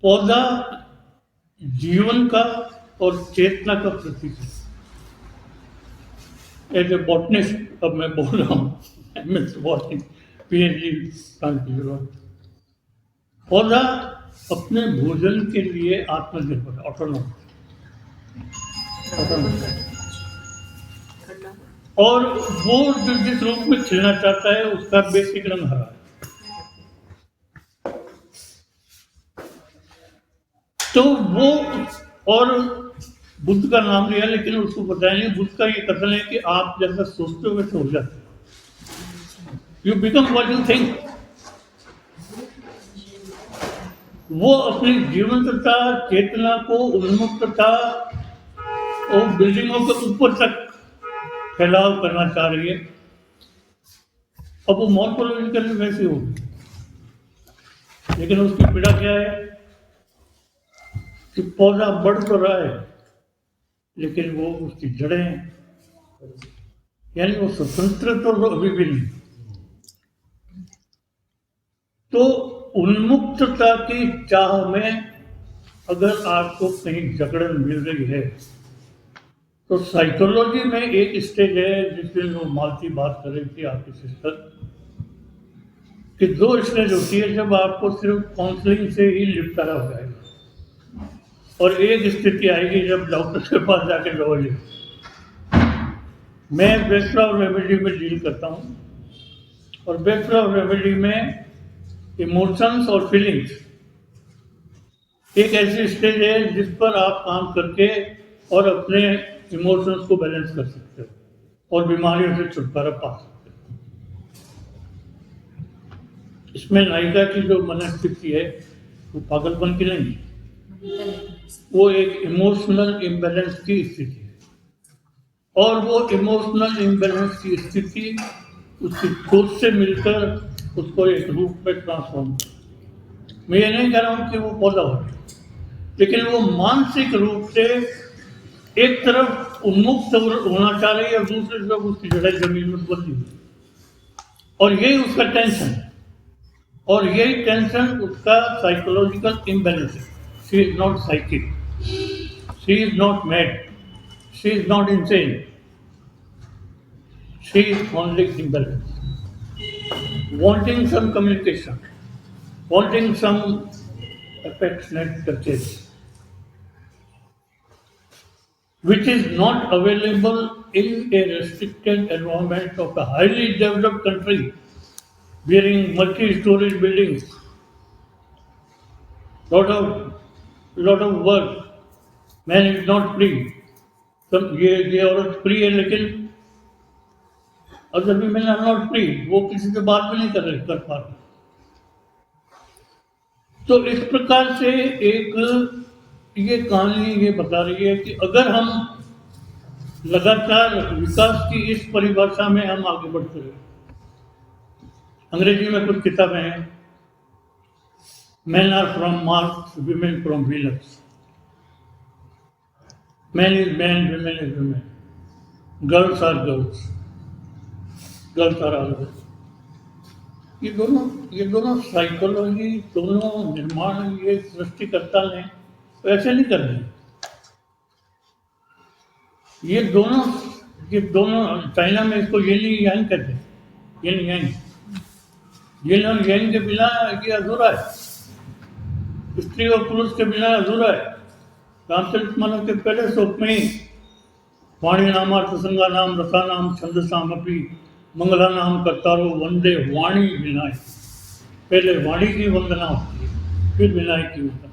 Speaker 3: पौधा जीवन का और चेतना का प्रतीक है। एज ए बॉटनिस्ट अब मैं बोल रहा हूँ, MS बॉटनी, PhD पौधा अपने भोजन के लिए आत्मनिर्भर, ऑटोनॉमस, और वो जिस रूप में खिलना चाहता है उसका बेसिक रंग हरा है। तो वो, और बुद्ध का नाम लिया लेकिन उसको बताया नहीं। बुद्ध का ये कथन है कि आप जैसा सोचते हो वैसे हो जाते हो, you become what you think. वो अपनी जीवंतता, चेतना को, उन्मुक्तता और बिल्डिंगों के ऊपर तक फैलाव करना चाह रही है। अब वो मॉर्फोलॉजिकल वैसे होगी, लेकिन उसकी पीड़ा क्या है कि पौधा बढ़ तो रहा है लेकिन वो उसकी जड़ें, यानी वो स्वतंत्र तो अभी भी नहीं। तो उन्मुक्तता की चाह में अगर आपको कहीं जकड़न मिल रही है तो साइकोलॉजी में एक स्टेज है जिसमें वो मालती बात कर रही थी आपकी सिस्टर, कि 2 स्टेज होती है जब आपको सिर्फ काउंसलिंग से ही निपटारा हो जाएगा, और एक स्थिति आएगी जब डॉक्टर के पास जाके दवा ले। मैं बैचलर ऑफ रेमेडी में डील करता हूँ, और बैचलर ऑफ रेमेडी में इमोशंस और फीलिंग्स एक ऐसी स्टेज है जिस पर आप काम करके और अपने इमोशंस को बैलेंस कर सकते हो और बीमारियों से छुटकारा पा सकते हो। इसमें नायिका की जो मनस्थिति है वो पागलपन की नहीं, वो एक इमोशनल इम्बैलेंस की स्थिति है, और वो इमोशनल इम्बैलेंस की स्थिति उसकी सोच से मिलकर उसको एक रूप में ट्रांसफॉर्म। मैं ये नहीं कह रहा हूँ कि वो पौधा हो, लेकिन वो मानसिक रूप से एक तरफ उन्मुक्त होना चाह रही है और दूसरी तरफ उसकी जड़ें जमीन में बंधी हुई, और यही उसका टेंशन है, और यही टेंशन उसका साइकोलॉजिकल इम्बैलेंस है। She is not psychic, she is not mad, she is not insane, she is conflict imbalance, wanting some communication, wanting some affectionate touches, which is not available in a restricted environment of a highly developed country bearing multi-story buildings, lot of work, man is not free। सब ये औरत free है लेकिन other women are not free, वो किसी से बात भी नहीं कर पा रहे। तो इस प्रकार से एक ये कहानी ये बता रही है कि अगर हम लगातार विकास की इस परिभाषा में हम आगे बढ़ते रहे। अंग्रेजी में कुछ किताबें हैं, man are from Mars, women from Venus, man is man, women is women, girls are girls, girls are all. ये दोनों साइकोलॉजी, दोनों निर्माण ये सृष्टिकर्ता ने ऐसे नहीं कर दिए। ये दोनों चाइना में इसको येन यांग कहते हैं, येन यांग। येन और यांग के बिना ये अधूरा है, स्त्री और पुरुष के बिना अधूरा है। रामचरितमानस के पहले श्लोक में ही वाणी नामार्थ संगा नाम रसा नाम छंदसाम अपि मंगला नाम कर्तारो वंदे वाणी विनायक। पहले वाणी की वंदना होती है, फिर विनायक की वंदना।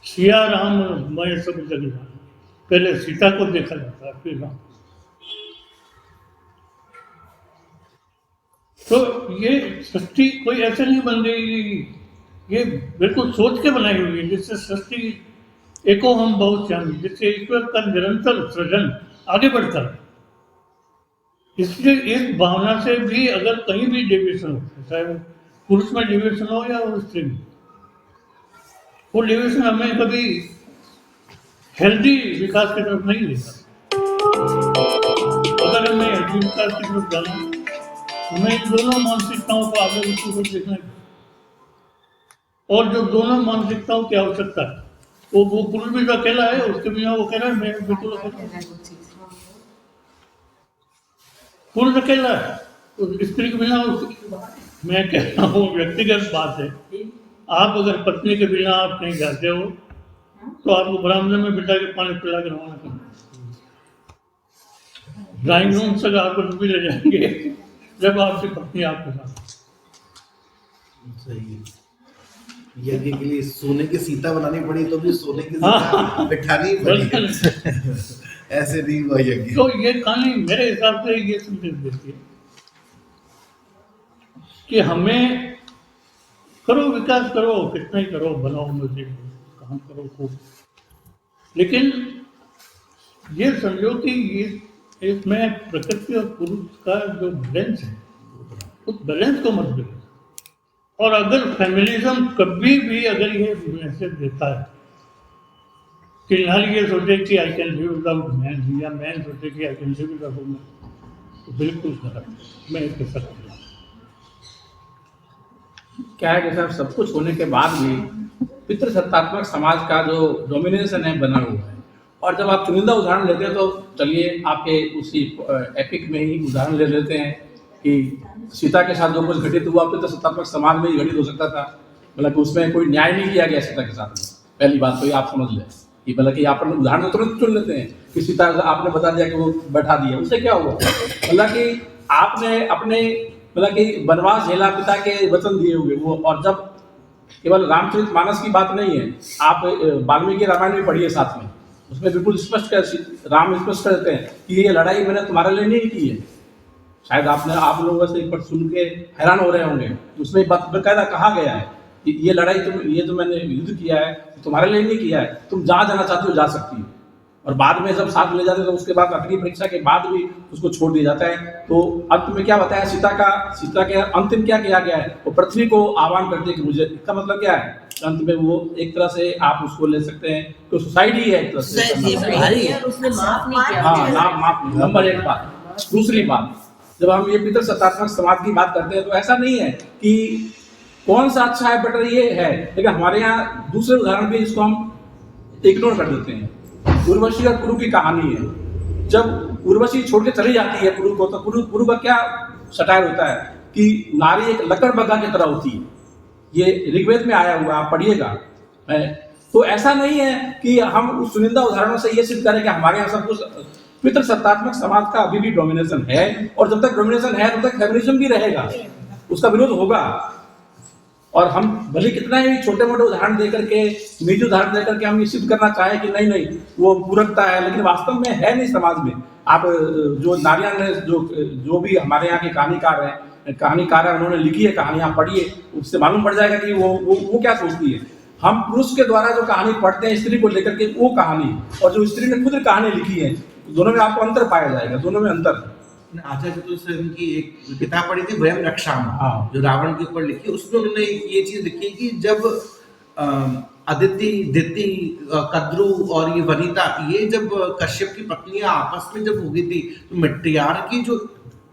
Speaker 3: सिया राम मैं सब जग जान, पहले सीता को देखा जाता है फिर राम। तो ये सृष्टि कोई ऐसे नहीं बन गई, ये बिल्कुल सोच के बनाई हुई है, जिससे सृष्टि एको हम बहुत श्यामी, जिससे ईश्वर का निरंतर सृजन आगे बढ़ता है। इसलिए इस भावना से भी अगर कहीं भी डेविएशन हो, चाहे वो पुरुष में डेविएशन हो या वो स्त्री में, वो डेविएशन हमें कभी हेल्दी विकास की तरफ नहीं लेता। अगर हमें हेल्दी विकास की तरफ जाना, हमें इन दोनों मानसिकताओं को आगे बढ़ते देखना है। और जो दोनों मानसिकताओं की आवश्यकता है, वो पुरुष भी तो अकेला है, उसके बिना वो कह रहा है मैं बिल्कुल अकेला। पुरुष अकेला है, स्त्री के बिना मैं कह रहा हूँ व्यक्तिगत बात है, आप अगर पत्नी के बिना आप कहीं जाते हो तो आपको बरामदे में बिठा के पानी पिला के रवाना करना, ड्राइंग रूम तक आपको डूबी ले जाएंगे जब आपकी पत्नी आपके साथ।
Speaker 10: सही है। यज्ञ के लिए सोने की सीता बनानी पड़ी तो भी सोने की सीता बिठानी पड़ी। ऐसे नहीं हुआ यज्ञ।
Speaker 3: तो ये कहानी मेरे हिसाब से ये संदेश देती है कि हमें करो, विकास करो, कितना ही करो, बनाओ मस्जिद, काम करो खूब, लेकिन ये समझो कि ये इसमें प्रकृति और पुरुष का जो बैलेंस है उस बैलेंस को मत बिगड़ो। और अगर फेमिनिज्म कभी भी अगर ये मैसेज देता है कि नारी ये सोचे कि I can live without man या मैन सोचे कि I can live without woman, तो बिल्कुल गलत है, मैं इसके साथ हूँ।
Speaker 2: क्या है कि साहब सब कुछ होने के बाद भी पितृसत्तात्मक समाज का जो डोमिनेशन है बना हुआ है। और जब आप चुनिंदा उदाहरण लेते हैं तो चलिए आपके उसी एपिक में ही उदाहरण ले लेते हैं कि सीता के साथ जो कुछ घटित हुआ पितृसत्तात्मक समाज में ही घटित हो सकता था, मतलब कि उसमें कोई न्याय नहीं किया गया सीता के साथ में। पहली बात तो ये आप समझ लें कि मतलब कि आप उदाहरण तो तुरंत चुन लेते हैं कि सीता आपने बता दिया कि वो बैठा दिया, उससे क्या हुआ, मतलब कि आपने अपने मतलब कि वनवास झेला, पिता के वचन दिए हुए वो। और जब केवल रामचरितमानस की बात नहीं है, आप वाल्मीकि रामायण भी पढ़िए साथ में, उसमें बिल्कुल स्पष्ट राम स्पष्ट करते हैं कि ये लड़ाई मैंने तुम्हारे लिए नहीं की है। शायद आप लोगों से एक बार सुन के हैरान हो रहे होंगे, उसमें बकायदा कहा गया है कि ये लड़ाई ये जो मैंने युद्ध किया है तुम्हारे लिए नहीं किया है, तुम जहाँ जाना चाहते हो जा सकती हो। और बाद में जब साथ ले जाते हैं तो उसके बाद अग्नि परीक्षा के बाद भी उसको छोड़ दिया जाता है। तो अंत में क्या बताया सीता के अंतिम क्या किया गया है, वो पृथ्वी को आह्वान करते हैं कि मुझे, इसका मतलब क्या है, अंत में वो एक तरह से आप उसको ले सकते हैं तो सुसाइड ही है एक तरह से।
Speaker 5: उसने माफ नहीं किया।
Speaker 2: हाँ, माफ नंबर एक बात। दूसरी बात, जब हम ये पितृसत्तात्मक समाज की बात करते हैं तो ऐसा नहीं है कि कौन सा अच्छा है बेटर ये है, लेकिन हमारे यहाँ दूसरे उदाहरण भी इसको हम इग्नोर कर देते हैं। उर्वशी और पुरु की कहानी है, जब उर्वशी छोड़ के चली जाती है पुरु को, तो पुरु का क्या सटायर होता है कि नारी एक लकड़बग्गा की तरह होती है। ये ऋग्वेद में आया हुआ, आप पढ़िएगा। तो ऐसा नहीं है कि हम उस चुनिंदा उदाहरणों से ये सिद्ध करें कि हमारे यहाँ सब कुछ पितृसत्तात्मक समाज का अभी भी डोमिनेशन है, और जब तक डोमिनेशन है तब तक फेमिनिज्म भी रहेगा, उसका विरोध होगा। और हम भले कितना ही छोटे मोटे उदाहरण दे करके, निजी उदाहरण दे करके हम ये सिद्ध करना चाहें कि नहीं वो पूरकता है, लेकिन वास्तव में है नहीं समाज में। आप जो नारियां ने जो भी हमारे यहाँ के कहानीकार है उन्होंने लिखी है कहानियां, पढ़िए, उससे मालूम पड़ जाएगा कि वो क्या सोचती है। हम पुरुष के द्वारा जो कहानी पढ़ते हैं स्त्री को लेकर के, वो कहानी, और जो स्त्री ने खुद कहानी लिखी है, दोनों में आपको अंतर पाया जाएगा, दोनों में अंतर।
Speaker 10: आचार्य चतुर्सेन की एक किताब पढ़ी थी वयम रक्षाम, जो रावण के ऊपर लिखी, उसमें उन्होंने ये चीज लिखी कि जब अदिति, दिति, कद्रु और ये वनिता, ये जब कश्यप की पत्नियां आपस में जब हो गई थी तो मैट्रियार्की जो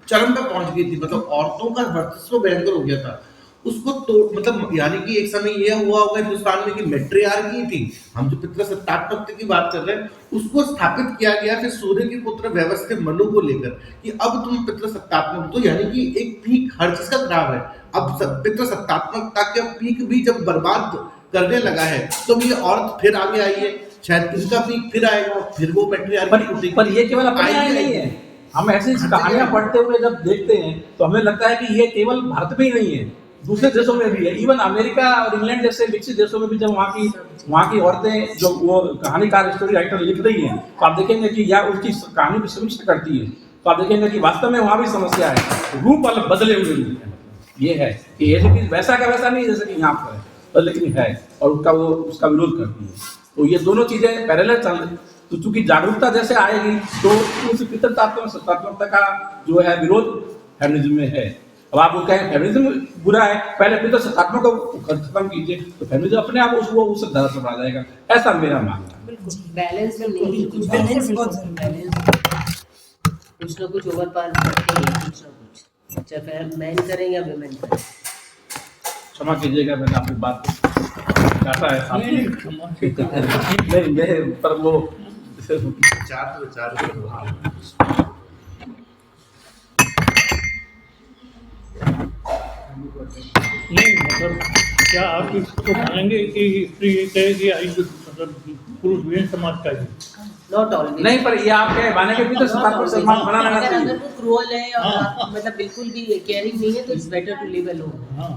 Speaker 10: चरम पे पहुंच गई थी, मतलब औरतों का वर्चस्व भयंकर हो गया था। उसको तो मतलब यानी कि एक समय यह हुआ होगा हिंदुस्तान में कि मैट्रियार्की थी, हम जो पितृसत्तात्मक की बात कर रहे हैं, उसको स्थापित किया गया फिर सूर्य के पुत्र व्यवस्थित मनु को लेकर कि अब तुम पितृसत्तात्मक, तो यानी कि एक पीक हर चीज का खराब है। अब पितृसत्तात्मकता का पीक भी जब बर्बाद करने लगा है तो ये औरत फिर आगे आई है, शायद इनका पीक फिर आएगा, फिर वो मैट्रियार्की।
Speaker 2: पर ये केवल अपने यहाँ नहीं है, हम ऐसी कहानियां पढ़ते हुए जब देखते हैं तो हमें लगता है कि ये केवल भारत में ही नहीं है, दूसरे देशों में भी है। इवन अमेरिका और इंग्लैंड जैसे विकसित देशों में भी जब वहाँ की औरतें जो वो कहानीकार, स्टोरी राइटर लिख रही हैं, तो आप देखेंगे कि या उसकी कहानी भी समीक्षा करती है, तो आप देखेंगे कि वास्तव में वहाँ भी समस्या है, रूप अलग बदले हुए रूप है। ये है कि ये चीज वैसा का वैसा नहीं जैसे कि यहाँ पर है, तो लेकिन है, और उसका विरोध करती है। तो ये दोनों चीजें पैरेलल चल रही, तो चूंकि जागरूकता जैसे आएगी तो उस पितृतात्मक सत्तात्मकता का जो है विरोध फेमिनिज्म में है। अब आप कहें फेमिनिज्म बुरा है, पहले पितृसत्तात्मक को खत्म कीजिए तो फेमिनिज्म अपने आप उस धरा पर आ जाएगा, ऐसा मेरा मानना है।
Speaker 5: बिल्कुल बैलेंस में नहीं,
Speaker 8: बैलेंस बहुत जरूरी है।
Speaker 5: कुछ ना कुछ ओवर पार करते हैं, कुछ ना कुछ, चाहे मैन करें या वुमेन करें।
Speaker 2: क्षमा कीजिएगा, मैंने आपकी बात काटा है नहीं, पर वो
Speaker 10: विचार
Speaker 3: नहीं मतलब क्या आप इसको मानेंगे कि स्त्री ये कहे कि आई मतलब पुरुष भी समाज का ही?
Speaker 5: Not always.
Speaker 2: नहीं, पर ये आप क्या माने कि भी तो सत्ता पर सम्मान बना रहना
Speaker 5: अगर
Speaker 2: चाहिए।
Speaker 5: वो क्रूअल है और आप मतलब बिल्कुल भी केयरिंग नहीं है तो it's better to live alone.
Speaker 3: हाँ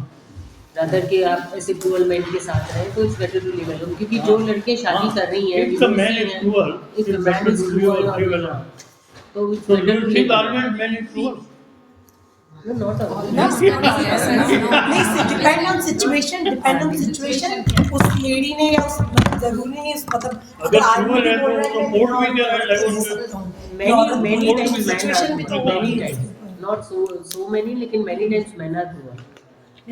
Speaker 5: रादर कि आप ऐसे क्रूअल मैन के साथ रहें तो it's better to live alone, क्योंकि जो लड़कियां शादी कर रही हैं
Speaker 3: If the man is cruel,
Speaker 5: if the
Speaker 3: it's
Speaker 5: man
Speaker 3: better
Speaker 5: is
Speaker 3: to live
Speaker 5: cruel
Speaker 3: alone.
Speaker 5: तो it's
Speaker 3: So
Speaker 5: better
Speaker 3: you
Speaker 5: to
Speaker 3: think
Speaker 5: live
Speaker 3: always men is cruel?
Speaker 5: no, not always।
Speaker 8: नहीं, depend on situation उस lady ने या उस मतलब जरूरी नहीं है मतलब
Speaker 3: अगर
Speaker 8: आदमी
Speaker 3: cruel है
Speaker 8: बोल
Speaker 3: तो
Speaker 8: रहा
Speaker 3: वो कोर्ट भी क्या है like
Speaker 5: many
Speaker 3: Cruel
Speaker 5: times
Speaker 8: situation भी तो
Speaker 5: many
Speaker 8: होगी।
Speaker 5: times not so many लेकिन many times men are cruel।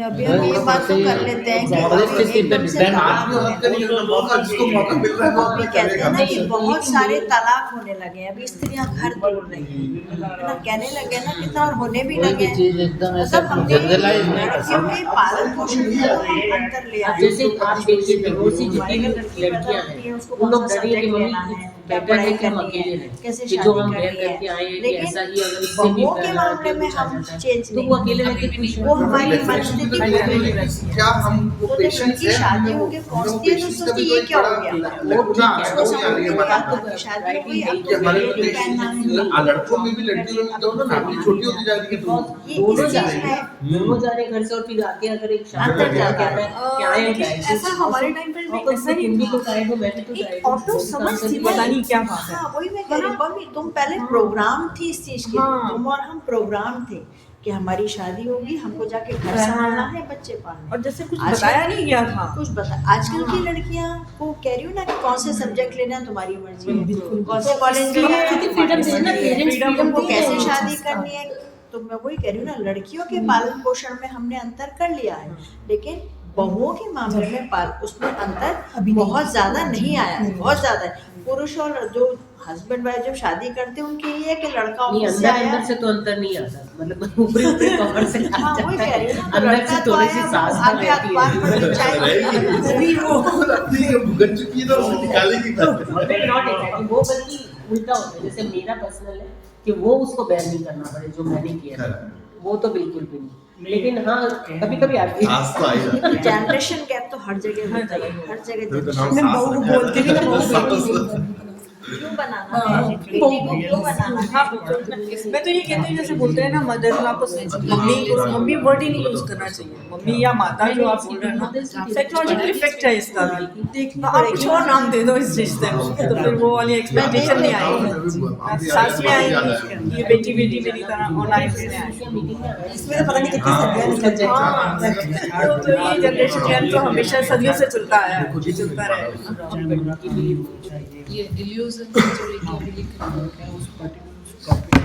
Speaker 7: अभी हम ये बात तो कर लेते हैं कि
Speaker 9: Policy
Speaker 7: एकदम से
Speaker 9: depend
Speaker 7: तलाक
Speaker 10: आदमी हक करेगा ना, मौका जिसको मौका मिल रहा है वो
Speaker 7: अभी
Speaker 10: अपनी
Speaker 7: कहते हैं ना कि
Speaker 5: नहीं,
Speaker 7: बहुत
Speaker 5: लेकिन
Speaker 7: सारे
Speaker 5: ये-
Speaker 7: तलाक होने लगे हैं, अभी स्त्रियां घर तोड़ रही हैं, है ना, कहने लगे ना कितना और होने भी
Speaker 9: कोई
Speaker 7: लगे
Speaker 9: भी चीज एकदम ऐसा
Speaker 7: मतलब हमने
Speaker 9: जनरलाइज नहीं कर
Speaker 7: लड़कियों
Speaker 9: सकते।
Speaker 7: के पालन पोषण में हम अंतर ले
Speaker 5: अब
Speaker 7: आए
Speaker 5: जैसे आप देखिए डिवोर्सी जितनी भी लड़कियां हैं उन लोग डरी है कि मम्मी बेटर है कि हम अकेले रहें,
Speaker 7: कैसे
Speaker 5: कि जो
Speaker 7: शादी
Speaker 5: हम बेयर
Speaker 7: करनी
Speaker 5: करके
Speaker 7: है,
Speaker 5: आए हैं कि
Speaker 7: लेकिन
Speaker 5: ऐसा ही अगर इससे भी
Speaker 7: बहुओं के
Speaker 5: प्यार
Speaker 7: मामले
Speaker 5: है,
Speaker 7: में
Speaker 5: कुछ आ
Speaker 7: हम
Speaker 5: जाता है,
Speaker 7: चेंज
Speaker 5: तो
Speaker 7: नहीं
Speaker 5: वो अकेले रहते खुश
Speaker 7: वो हमारी
Speaker 10: Definitely,
Speaker 7: मनस्थिति
Speaker 10: लेकिन
Speaker 7: बदल रही है।
Speaker 10: क्या हम वो
Speaker 7: तो जब
Speaker 10: पेशेंस
Speaker 7: उनकी
Speaker 10: है
Speaker 7: शादी
Speaker 10: हम
Speaker 7: होके
Speaker 10: हम
Speaker 7: पहुंचती है तो
Speaker 10: पेशेंस का
Speaker 7: सोचती
Speaker 10: भी
Speaker 7: ये
Speaker 10: कोई
Speaker 7: क्या हो
Speaker 10: बड़ा
Speaker 7: गया,
Speaker 10: लड़कों में
Speaker 7: उसको
Speaker 10: आगे आ रही है
Speaker 7: समझ
Speaker 10: हमारे
Speaker 7: में शादी हो गई, अब
Speaker 10: कि
Speaker 7: तो
Speaker 10: हमारे
Speaker 7: बेटी पहनना है।
Speaker 10: लड़कों में भी लड़कियों में दोनों फैमिली छोटी होती जा रही है तो
Speaker 7: ये
Speaker 5: दोनों
Speaker 7: इस
Speaker 5: जा
Speaker 7: चीज
Speaker 5: रहे
Speaker 7: में
Speaker 5: हैं, दोनों जा रहे हैं घर से और फिर आके अगर एक शादी
Speaker 7: अंतर
Speaker 5: जाके
Speaker 7: जाता है।
Speaker 5: आता है क्या है क्या
Speaker 7: ऐसा हमारे टाइम पर भी ऐसा ही
Speaker 5: हिंदी
Speaker 7: था।
Speaker 5: को टाइम मैं भी तो
Speaker 7: एक
Speaker 5: टाइम
Speaker 7: ऑटो समझ थी
Speaker 11: पता नहीं क्या बात है।
Speaker 7: हाँ वही मैं कह रही हूँ मम्मी, तुम पहले प्रोग्राम थी इस चीज की,
Speaker 11: हाँ।
Speaker 7: तुम और हम प्रोग्राम थे कि हमारी शादी होगी, हमको जाके घर संभालना है, बच्चे पालने
Speaker 11: और जैसे कुछ
Speaker 7: आजकल-
Speaker 11: बताया नहीं गया था।
Speaker 7: कुछ बता आजकल की लड़कियां को कह रही हूँ ना कि कौन से सब्जेक्ट लेना है तुम्हारी मर्जी है, कौन से कॉलेज में
Speaker 8: freedom से ना parents freedom
Speaker 7: को
Speaker 8: दे
Speaker 7: कैसे
Speaker 8: रहे हैं।
Speaker 7: शादी करनी है। तो मैं वही कह रही हूँ ना, लड़कियों के पालन पोषण में हमने अंतर कर लिया है, लेकिन बहुओं के मामले में उसमें अंतर
Speaker 8: अभी नहीं।
Speaker 7: बहुत ज्यादा नहीं आया है, बहुत ज्यादा है। पुरुष और जो हस्बैंड वाइफ जब शादी करते हैं उनके ये है कि लड़का
Speaker 5: नहीं
Speaker 7: ऑफिस से
Speaker 5: अंदर
Speaker 7: आया,
Speaker 5: अंदर से तो अंतर नहीं आता, मतलब ऊपरी ऊपरी कवर से आ
Speaker 7: हाँ वही
Speaker 5: जाता
Speaker 7: कह
Speaker 5: है,
Speaker 7: रही हूँ ना, तो
Speaker 5: अंदर
Speaker 7: लड़का
Speaker 5: से
Speaker 7: तो
Speaker 5: थोड़ी
Speaker 7: आया,
Speaker 5: सी
Speaker 7: वो
Speaker 5: सास
Speaker 7: आगे अखबार पढ़ के चाय पी,
Speaker 10: अभी वो अपनी भुगत चुकी है तो उसे निकालेगी
Speaker 5: नॉट एग्जैक्टली वो, बल्कि उल्टा होता है। जैसे मेरा पर्सनल है कि वो उसको बेयर नहीं करना पड़े जो मैंने किया है, वो तो बिल्कुल भी नहीं, लेकिन हाँ कभी कभी आती है।
Speaker 10: आज तो आई जाती है।
Speaker 7: जनरेशन गैप तो हर जगह होता है, हर जगह
Speaker 10: तो नाम
Speaker 8: मैं
Speaker 10: सास
Speaker 8: बहू
Speaker 10: है।
Speaker 8: बोलती भी ना बहू
Speaker 10: सास।
Speaker 7: क्यों बनाना है, बेटी को क्यों बनाना है।
Speaker 11: हाँ, मैं तो ये कहती हूँ जैसे बोलते हैं ना मदर इन लॉ को मम्मी वर्ड ही नहीं यूज करना चाहिए, मम्मी या माता जो आप बोल रहे हैं ना, साइकोलॉजिकल इफेक्ट है इसका भी। आप कुछ और नाम दे दो इस रिश्ते को तो फिर वो वाली एक्सपेक्टेशन नहीं आएगी। सास में आएगी ये बेटी बेटी मेरी तरह और लाइफ में आएगी।
Speaker 8: इसमें तो पता नहीं कितनी सदियां निकल जाएगी।
Speaker 11: तो ये जनरेशन तो हमेशा सदियों से चलता आया है, ये चलता रहेगा।
Speaker 4: ये इल्यूजन जो लेके अभी लिख रहे हैं,
Speaker 1: उस पर्टिकुलर टॉपिक